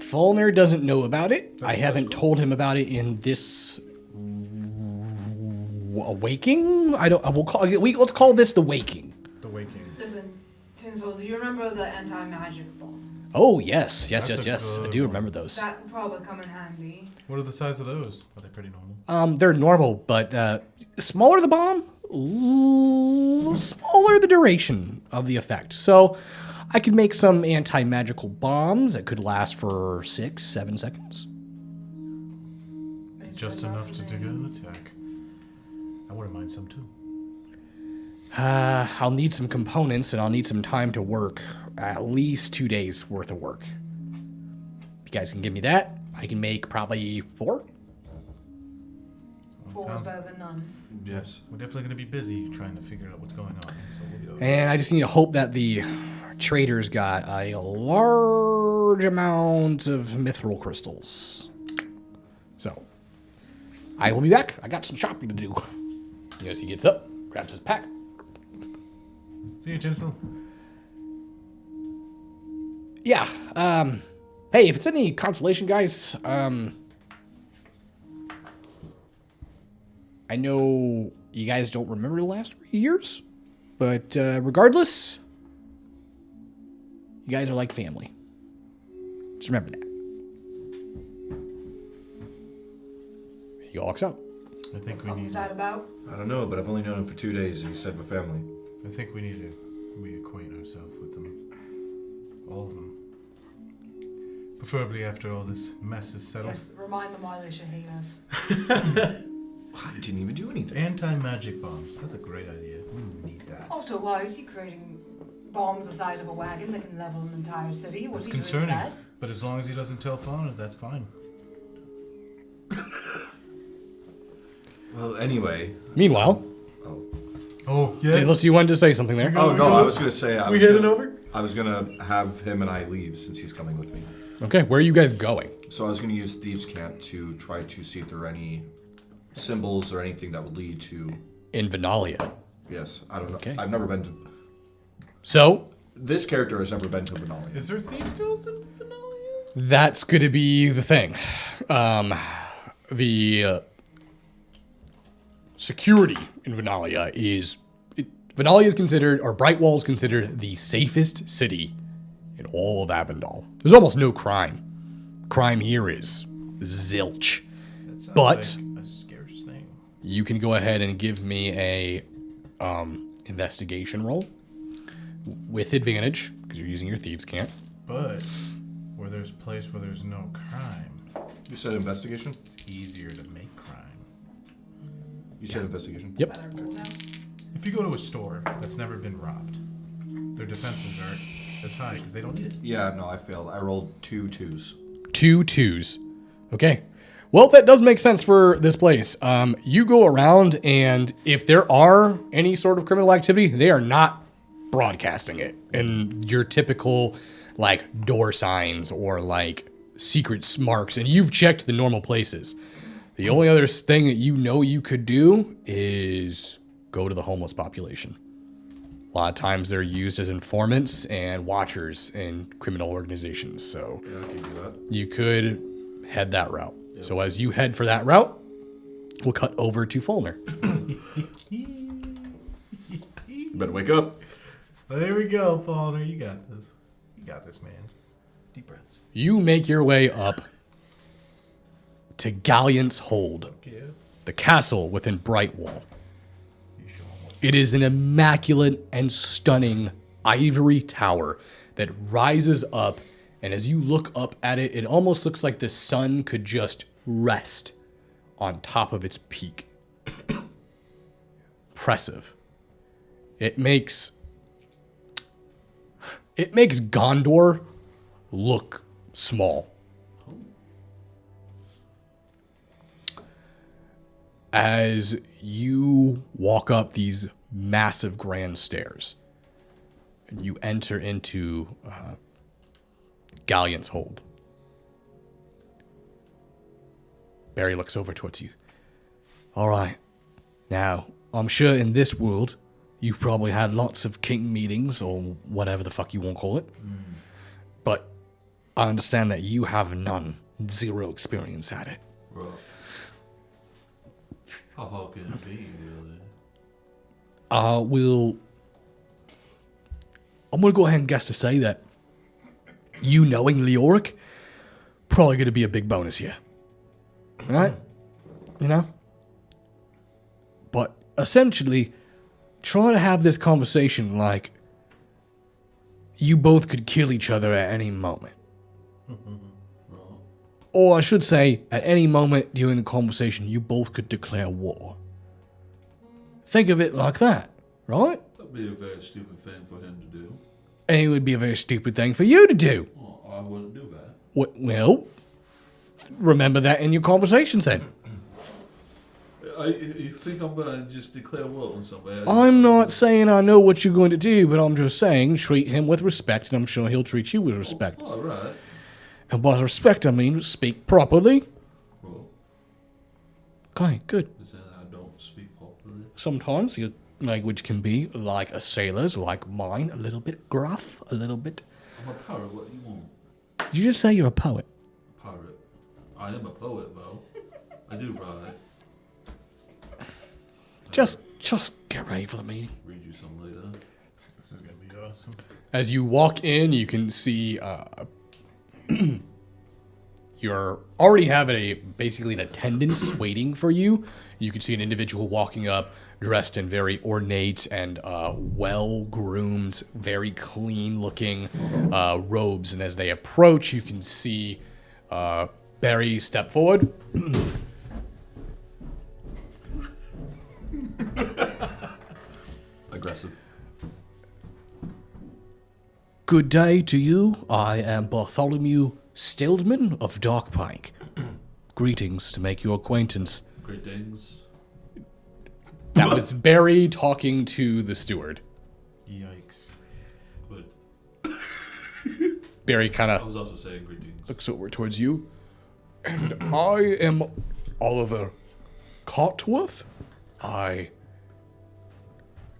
Fulner doesn't know about it. I That's haven't cool. told him about it in this waking. I don't. We'll call. Let's call this the waking. The Waking. Listen, Tinsel, do you remember the anti-magic bomb? Oh yes, yes, That's yes, a yes. I good do one. remember those. That would probably come in handy. What are the size of those? Are they pretty normal? They're normal, but smaller the bomb, smaller the duration of the effect. So I could make some anti-magical bombs that could last for 6-7 seconds. Just enough to dig an attack. I wouldn't mind some too. I'll need some components and I'll need some time to work. At least 2 days worth of work. If you guys can give me that, I can make probably 4. 4 is better than none. Yes. We're definitely going to be busy trying to figure out what's going on. So we'll be over. And I just need to hope that the traders got a large amount of mithril crystals. So, I will be back. I got some shopping to do. You notice he gets up, grabs his pack. See you, Tinsel. Yeah, hey, if it's any consolation, guys, I know you guys don't remember the last 3 years, but regardless, you guys are like family. Just remember that. He walks out. I think we What need. was that about? I don't know, but I've only known him for 2 days, and he said we're family. I think we need to reacquaint ourselves with them. All of them. Preferably after all this mess is settled. Yes, remind them why they should hate us. I didn't even do anything. Anti-magic bombs. That's a great idea. We need that. Also, why is he creating bombs the size of a wagon that can level an entire city? What's That's he doing with concerning. that? But as long as he doesn't tell Fauna, that's fine. Well, anyway. Meanwhile, Oh, unless you wanted to say something there. Oh, no, I was going to say... We heading over? I was going to have him and I leave since he's coming with me. Okay, where are you guys going? So I was going to use Thieves' Cant to try to see if there are any symbols or anything that would lead to... In Venalia. Yes, I don't know. Okay. I've never been to... So, This character has never been to Benalia. Is there thieves' girls in Venalia? that's going to be the thing. The security in Venalia is... Venalia is considered, or Brightwall is considered, the safest city in all of Avondale. There's almost no crime. Crime here is zilch. That sounds But- like a scarce thing. You can go ahead and give me a investigation roll with advantage, because you're using your Thieves' Cant. But where there's a place where there's no crime, You said investigation? it's easier to make crime. You said investigation? Yep. Is that our rule now? If you go to a store that's never been robbed, their defenses aren't as high because they don't need it. Yeah, no, I failed. I rolled 2 2s. 2 2s. Okay. Well, that does make sense for this place. You go around, and if there are any sort of criminal activity, they are not broadcasting it. And your typical, like, door signs or, like, secret marks. And you've checked the normal places. The only other thing that you know you could do is go to the homeless population. A lot of times they're used as informants and watchers in criminal organizations. So Yeah, I can do that. you could head that route. So as you head for that route, we'll cut over to Fulner. You better wake up. There we go, Faulkner. You got this. You got this, man. Just deep breaths. You make your way up to Galliant's Hold, Yeah. the castle within Brightwall. You show 'em what's It is an immaculate and stunning ivory tower that rises up, and as you look up at it, it almost looks like the sun could just rest on top of its peak. Impressive. It makes Gondor look small. As you walk up these massive grand stairs, and you enter into Galliant's Hold. Barry looks over towards you. All right. Now, I'm sure in this world, you've probably had lots of king meetings, or whatever the fuck you want to call it. But I understand that you have none, 0 experience at it. Bro. How hard can it be, really? I'm going to go ahead and guess to say that you knowing Leoric, probably going to be a big bonus here. Right? You know? But essentially, try to have this conversation like you both could kill each other at any moment. Or I should say, at any moment during the conversation, you both could declare war. Think of it like that, right? That'd be a very stupid thing for him to do. And it would be a very stupid thing for you to do. Well, I wouldn't do that. Well, remember that in your conversations then. You think I'm gonna just declare war on somebody? I'm not saying I know what you're going to do, but I'm just saying treat him with respect, and I'm sure he'll treat you with respect. Oh, right. And by respect, I mean speak properly. Well, Okay, good. is that I don't speak properly? Sometimes your language can be like a sailor's, like mine, a little bit gruff, a little bit. I'm a pirate. What do you want? Did you just say you're a poet? Pirate. I am a poet, though. I do write. Just get ready for the meeting. Read you some later. This is gonna be awesome. As you walk in, you can see you're already having basically an attendance waiting for you. You can see an individual walking up, dressed in very ornate and well-groomed, very clean-looking robes. And as they approach, you can see Barry step forward. Aggressive. Good day to you. I am Bartholomew Stildman of Dark Pike. Greetings to make your acquaintance. Great things. That was Barry talking to the steward. Yikes. But Barry kind I of was also saying great things. looks over towards you. And I am Oliver Cotworth. I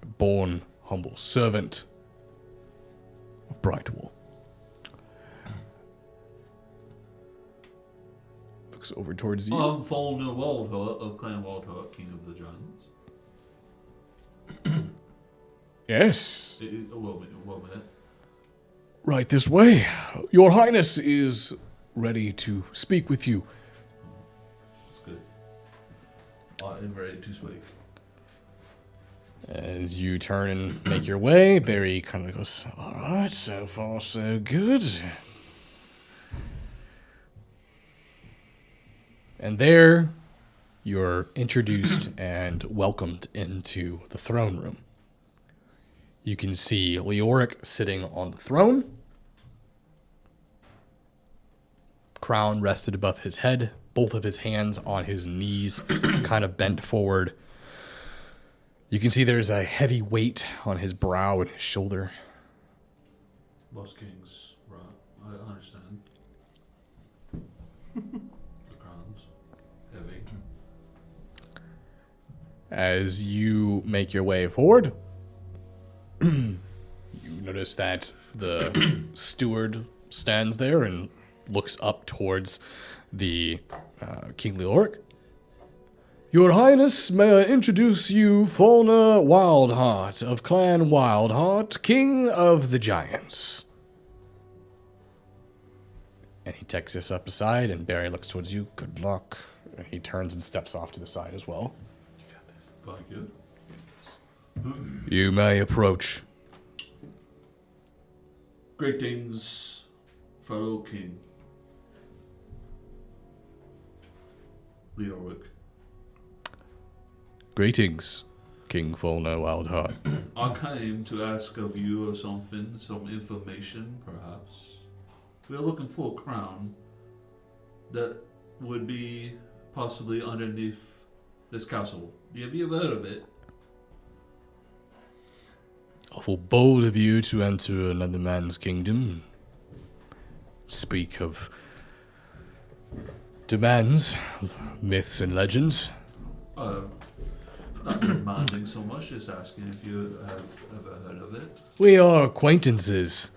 am born humble servant of Brightwall. Looks over towards you. I'm Fallen Waldheart of Clan Waldheart, King of the Giants. Yes, Well, man. right this way. Your Highness is ready to speak with you. That's good. I am ready to speak. As you turn and make your way, Barry kind of goes, all right, so far so good. And there, you're introduced and welcomed into the throne room. You can see Leoric sitting on the throne. Crown rested above his head, both of his hands on his knees, kind of bent forward. You can see there's a heavy weight on his brow and his shoulder. Lost Kings, right. I understand. The crowns. Heavy. As you make your way forward, you notice that the steward stands there and looks up towards the King Leoric. Your Highness, may I introduce you, Fauna Wildheart of Clan Wildheart, King of the Giants. And he takes this up aside, and Barry looks towards you. Good luck. And he turns and steps off to the side as well. Quite good. You may approach. Great things, fellow king. Leoric. Greetings, King Fauna Wildheart. I came to ask of you of something, some information, perhaps. We are looking for a crown that would be possibly underneath this castle. Have you ever heard of it? Awful bold of you to enter another man's kingdom. Speak of demands, myths and legends. Not demanding so much, just asking if you have ever heard of it. We are acquaintances,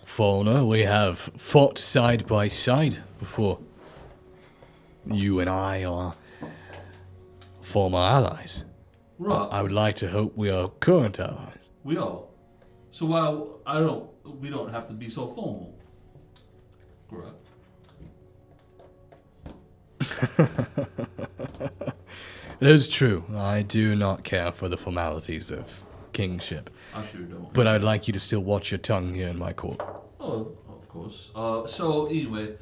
Fauna. We have fought side by side before. You and I are former allies. Right. I would like to hope we are current allies. We are. So we don't have to be so formal. Correct. It is true. I do not care for the formalities of kingship. I sure don't. But I'd like you to still watch your tongue here in my court. Oh, of course. So anyway,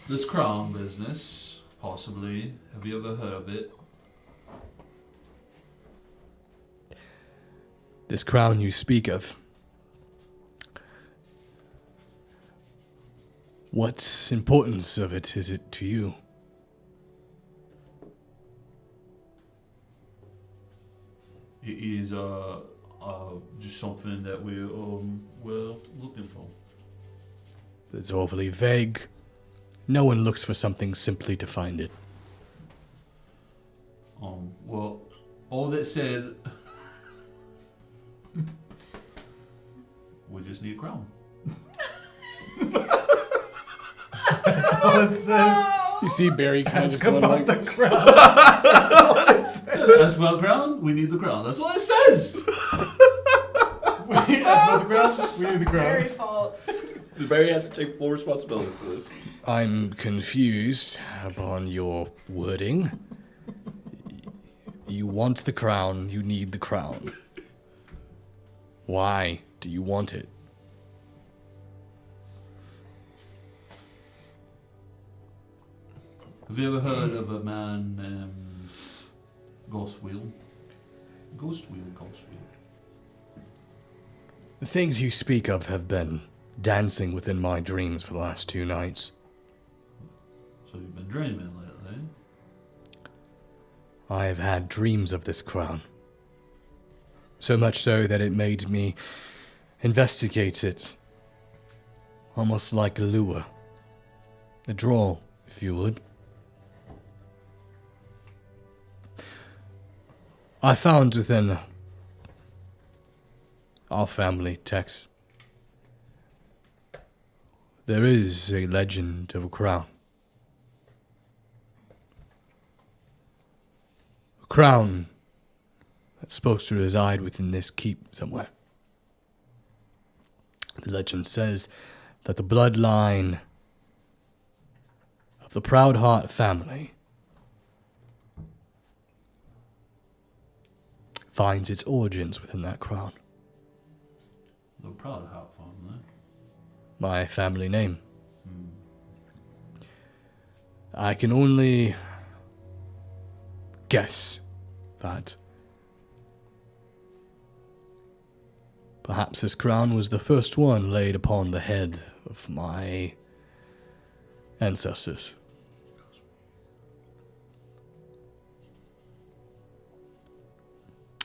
this crown business, possibly. Have you ever heard of it? This crown you speak of. What importance of it is it to you? It is just something that we're looking for. It's awfully vague. No one looks for something simply to find it. Well, all that said, we just need a crown. That's all it says. You see Barry kind of just Ask going about like, the crown. That's all it says. That's about crown. We need the crown. That's what it says. Wait, ask about the crown. We need the crown. Barry's fault. Barry has to take full responsibility for this. I'm confused upon your wording. You want the crown, you need the crown. Why do you want it? Have you ever heard of a man, Ghost Wheel? Ghost Wheel. The things you speak of have been dancing within my dreams for the last 2 nights. So you've been dreaming lately? I have had dreams of this crown. So much so that it made me investigate it. Almost like a lure. A draw, if you would. I found within our family texts there is a legend of a crown. A crown that's supposed to reside within this keep somewhere. The legend says that the bloodline of the Proudheart family finds its origins within that crown. The Proudheart family. My family name. I can only guess that perhaps this crown was the first one laid upon the head of my ancestors.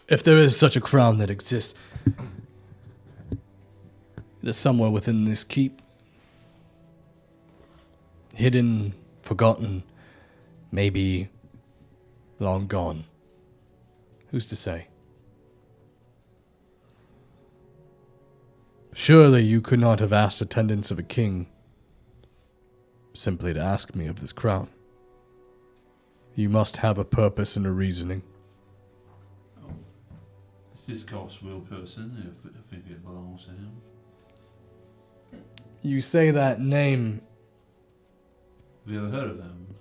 If there is such a crown that exists, it is somewhere within this keep. Hidden, forgotten, maybe long gone. Who's to say? Surely you could not have asked attendants of a king simply to ask me of this crown. You must have a purpose and a reasoning. It's this Ghost Wheel person. I think it belongs to him. You say that name. Have you ever heard of him?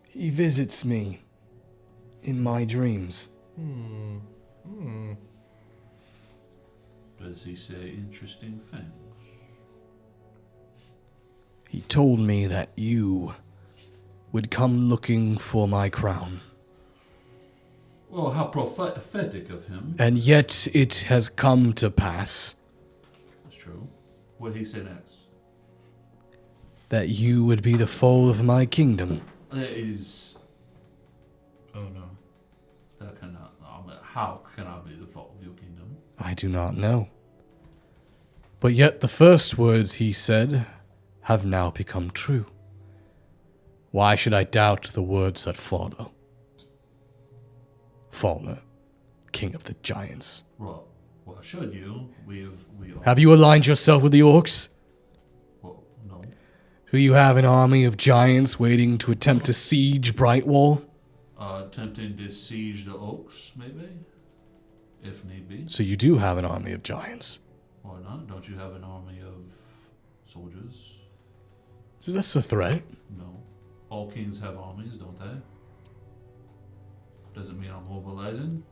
He visits me in my dreams. Does he say interesting things? He told me that you would come looking for my crown. Well, how prophetic of him. And yet it has come to pass That's true. What did he say next? that you would be the foe of my kingdom. That is... Oh no. That cannot... how can I be the fault of your kingdom? I do not know. But yet the first words he said have now become true. Why should I doubt the words that follow? Fauna, king of the giants. Well, I showed you. We are... Have you aligned yourself with the orcs? Well, no. Do you have an army of giants waiting to attempt to siege Brightwall? Attempting to siege the oaks, maybe? if need be. So you do have an army of giants. Or not? Don't you have an army of soldiers? Is this a threat? No. All kings have armies, don't they? Doesn't mean I'm mobilizing.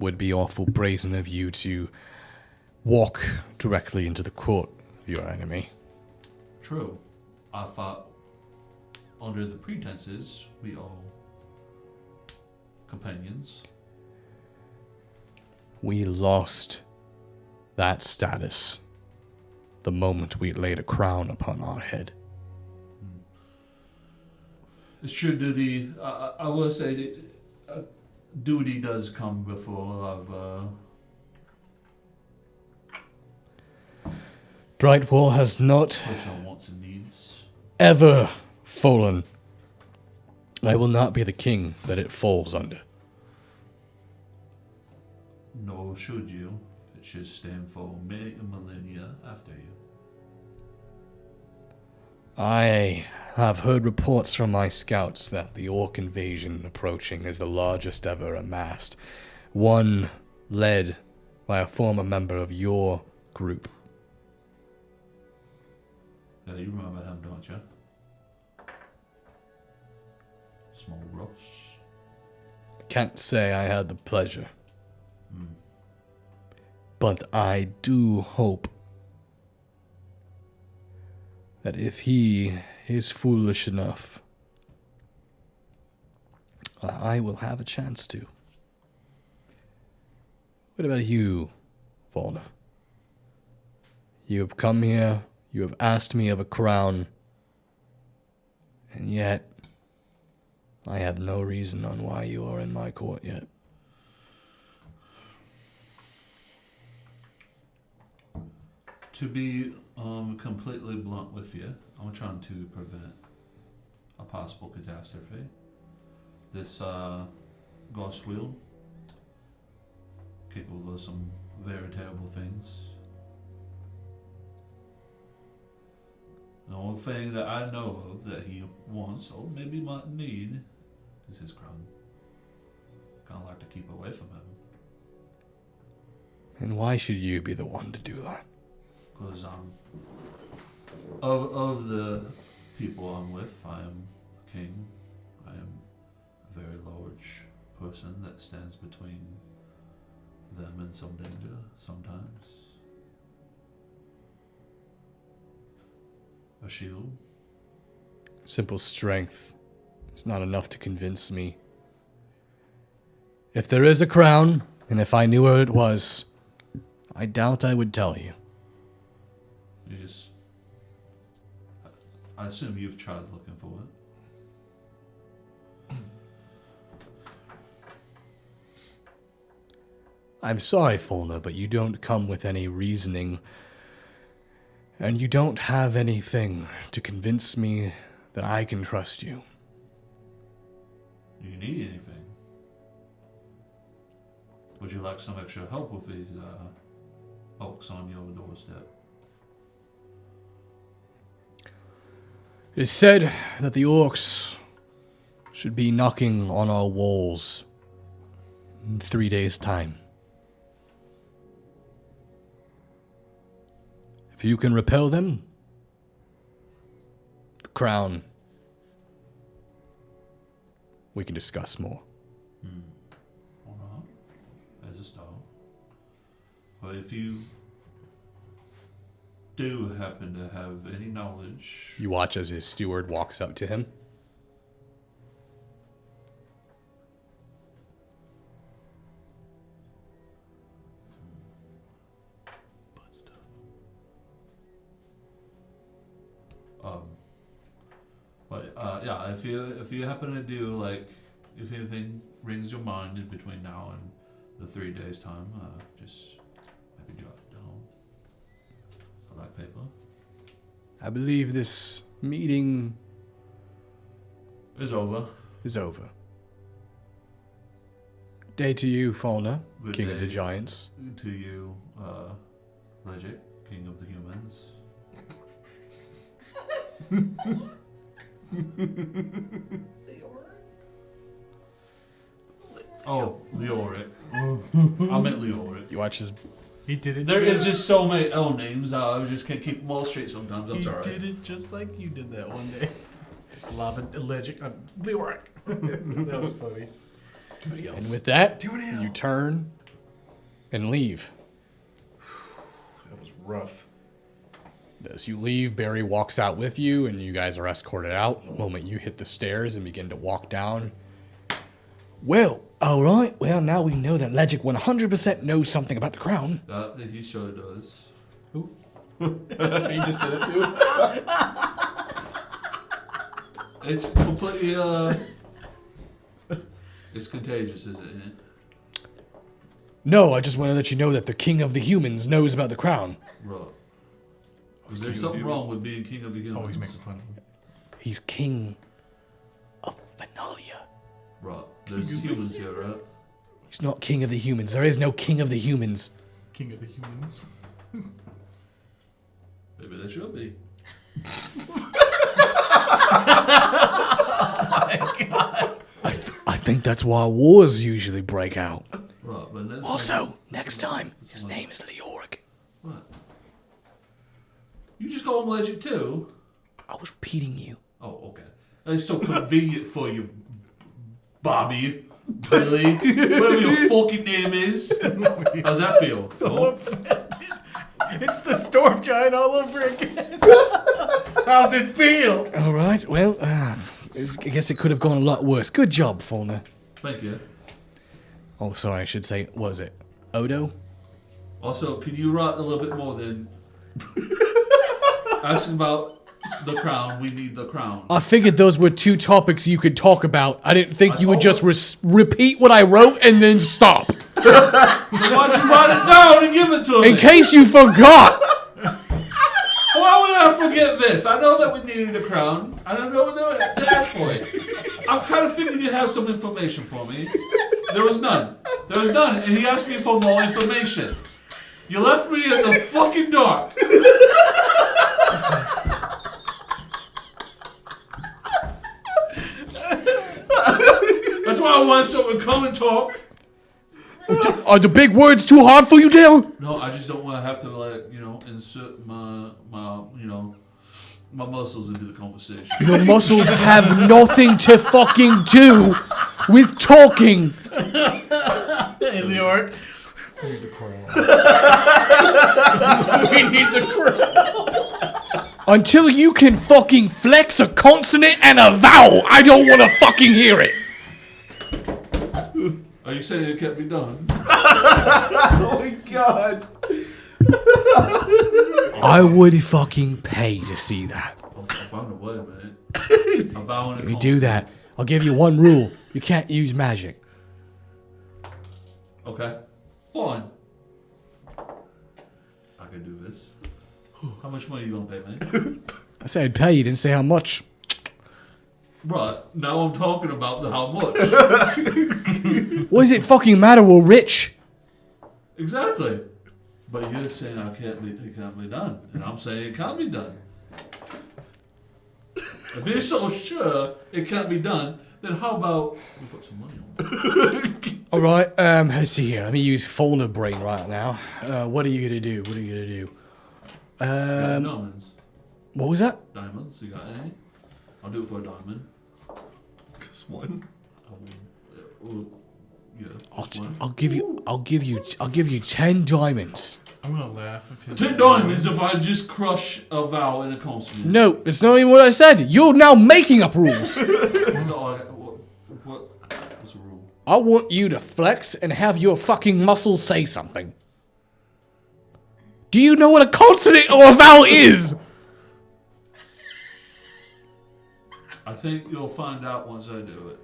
Would be awful brazen of you to walk directly into the court of your enemy. True. I fought under the pretenses we all companions. We lost that status the moment we laid a crown upon our head. It's true, duty. I will say that duty does come before a lot of Brightwall has not personal wants and needs. ever fallen. I will not be the king that it falls under. Nor should you. It should stand for many millennia after you. I have heard reports from my scouts that the orc invasion approaching is the largest ever amassed. One led by a former member of your group. Yeah, you remember him, don't you? Small Ross. Can't say I had the pleasure. Hmm. But I do hope that if he is foolish enough, I will have a chance to. What about you, Volna? You have come here, you have asked me of a crown, and yet I have no reason on why you are in my court yet. To be completely blunt with you, I'm trying to prevent a possible catastrophe. This ghost wheel, capable of some very terrible things. The only thing that I know of that he wants, or maybe might need, is his crown. Kind of like to keep away from him. And why should you be the one to do that? Because of the people I'm with, I am a king. I am a very large person that stands between them and some danger sometimes. A shield. Simple strength is not enough to convince me. If there is a crown, and if I knew where it was, I doubt I would tell you. You just... I assume you've tried looking for it. I'm sorry, Folna, but you don't come with any reasoning, and you don't have anything to convince me that I can trust you. Do you need anything? Would you like some extra help with these oaks on your doorstep? It is said that the orcs should be knocking on our walls in 3 days' time. If you can repel them, the crown, we can discuss more. Alright. As a start. But if you do happen to have any knowledge... You watch as his steward walks up to him. Butt stuff. But yeah, if you happen to do, like, if anything rings your mind in between now and the 3 days time, just maybe jot it down. I like paper. I believe this meeting It's over. is over. Day to you, Fauna, Good King of the day. Giants. To you, Legit, King of the Humans. Oh, Leoric. I meant Leoric. You watch his. He did it. There is just so many L names. I just can't keep them all straight sometimes. I'm He sorry. did it just like you did that one day. Lava allergic. Leoric. That was funny. And with that, you turn and leave. That was rough. As you leave, Barry walks out with you, and you guys are escorted out. The moment you hit the stairs and begin to walk down. Well, all right. Well, now we know that Legic 100% knows something about the crown. That he sure does. He just did it too. It's completely it's contagious, isn't it? No, I just want to let you know that the king of the humans knows about the crown. Right. Is there something wrong with being king of the humans? Oh, he's making fun of him. He's king of Venalia. Right. There's humans here, right? He's not king of the humans. There is no king of the humans. King of the humans. Maybe there should be. I think that's why wars usually break out. Right, but then Also, next time, his name is Leoric. what? You just call him Legend too? I was repeating you. Oh, okay. That's so convenient for you, Bobby. Billy. Whatever your fucking name is. How's that feel? So offended. It's the storm giant all over again. How's it feel? All right, well, I guess it could have gone a lot worse. Good job, Fauna. Thank you. Oh, sorry, I should say, was it Odo? Also, can you write a little bit more than asking about the crown? We need the crown. I figured those were two topics you could talk about. I didn't think you would told just repeat what I wrote and then stop. Then why'd you write it down and give it to me? In case you forgot. Why would I forget this? I know that we needed a crown. I don't know what to ask for it. I'm kind of figuring you'd have some information for me. There was none. There was none, and he asked me for more information. You left me in the fucking dark. That's why I want someone to come and talk. Are the big words too hard for you, Dale? No, I just don't want to have to, like, insert my muscles into the conversation. Your muscles have nothing to fucking do with talking. Hey, New York. We need the crown. We need the crown. Until you can fucking flex a consonant and a vowel, I don't want to fucking hear it. Are you saying it can't be done? Oh my god. I would fucking pay to see that. I found a way, man. A vow and a If you do constant. that, I'll give you one rule. You can't use magic. Okay. Fine. I can do this. How much money you gonna pay me? I said I'd pay you, didn't say how much. Right, now I'm talking about the how much. What does it fucking matter? We're rich. Exactly. But you're saying it can't be done. And I'm saying it can be done. If you're so sure it can't be done, then how about we put some money on it? All right. Let's see here. Let me use folder brain right now. What are you gonna do? What are you gonna do? Diamonds. What was that? Diamonds, you got any? I'll do it for a diamond. Just one. Yeah, just one. I'll give you 10 diamonds. I'm gonna laugh if his 10 diamonds if I just crush a vowel in a consonant. No, it's not even what I said. You're now making up rules. What's all I got? What's the rule? I want you to flex and have your fucking muscles say something. Do you know what a consonant or a vowel is? I think you'll find out once I do it.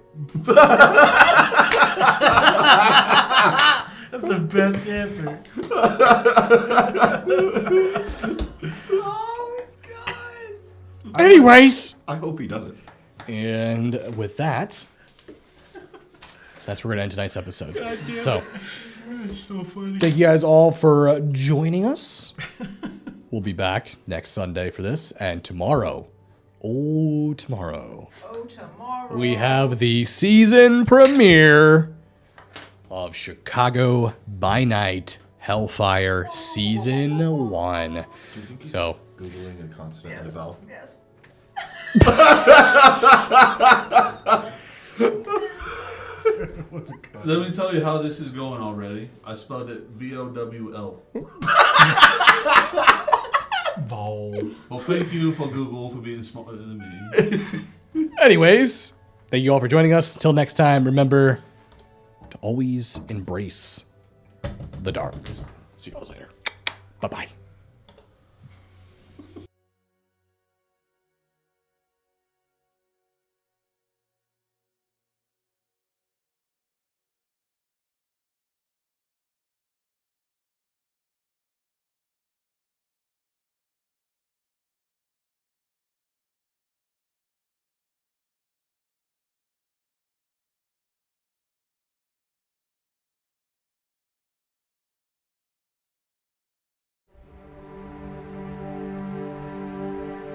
That's the best answer. Oh god. Anyways. I hope he doesn't. And with that, that's where we're going to end tonight's episode. So, So funny. thank you guys all for joining us. We'll be back next Sunday for this. And tomorrow, tomorrow, Oh, tomorrow. we have the season premiere of Chicago by Night Hellfire Season 1. Do you think he's So, Googling a consonant and a vowel? Yes. What's it called? Let me tell you how this is going already. I spelled it VOWL. Vowel. Well, thank you for Google for being smarter than me. anyways, thank you all for joining us. Till next time, remember to always embrace the dark. See you guys later. Bye-bye.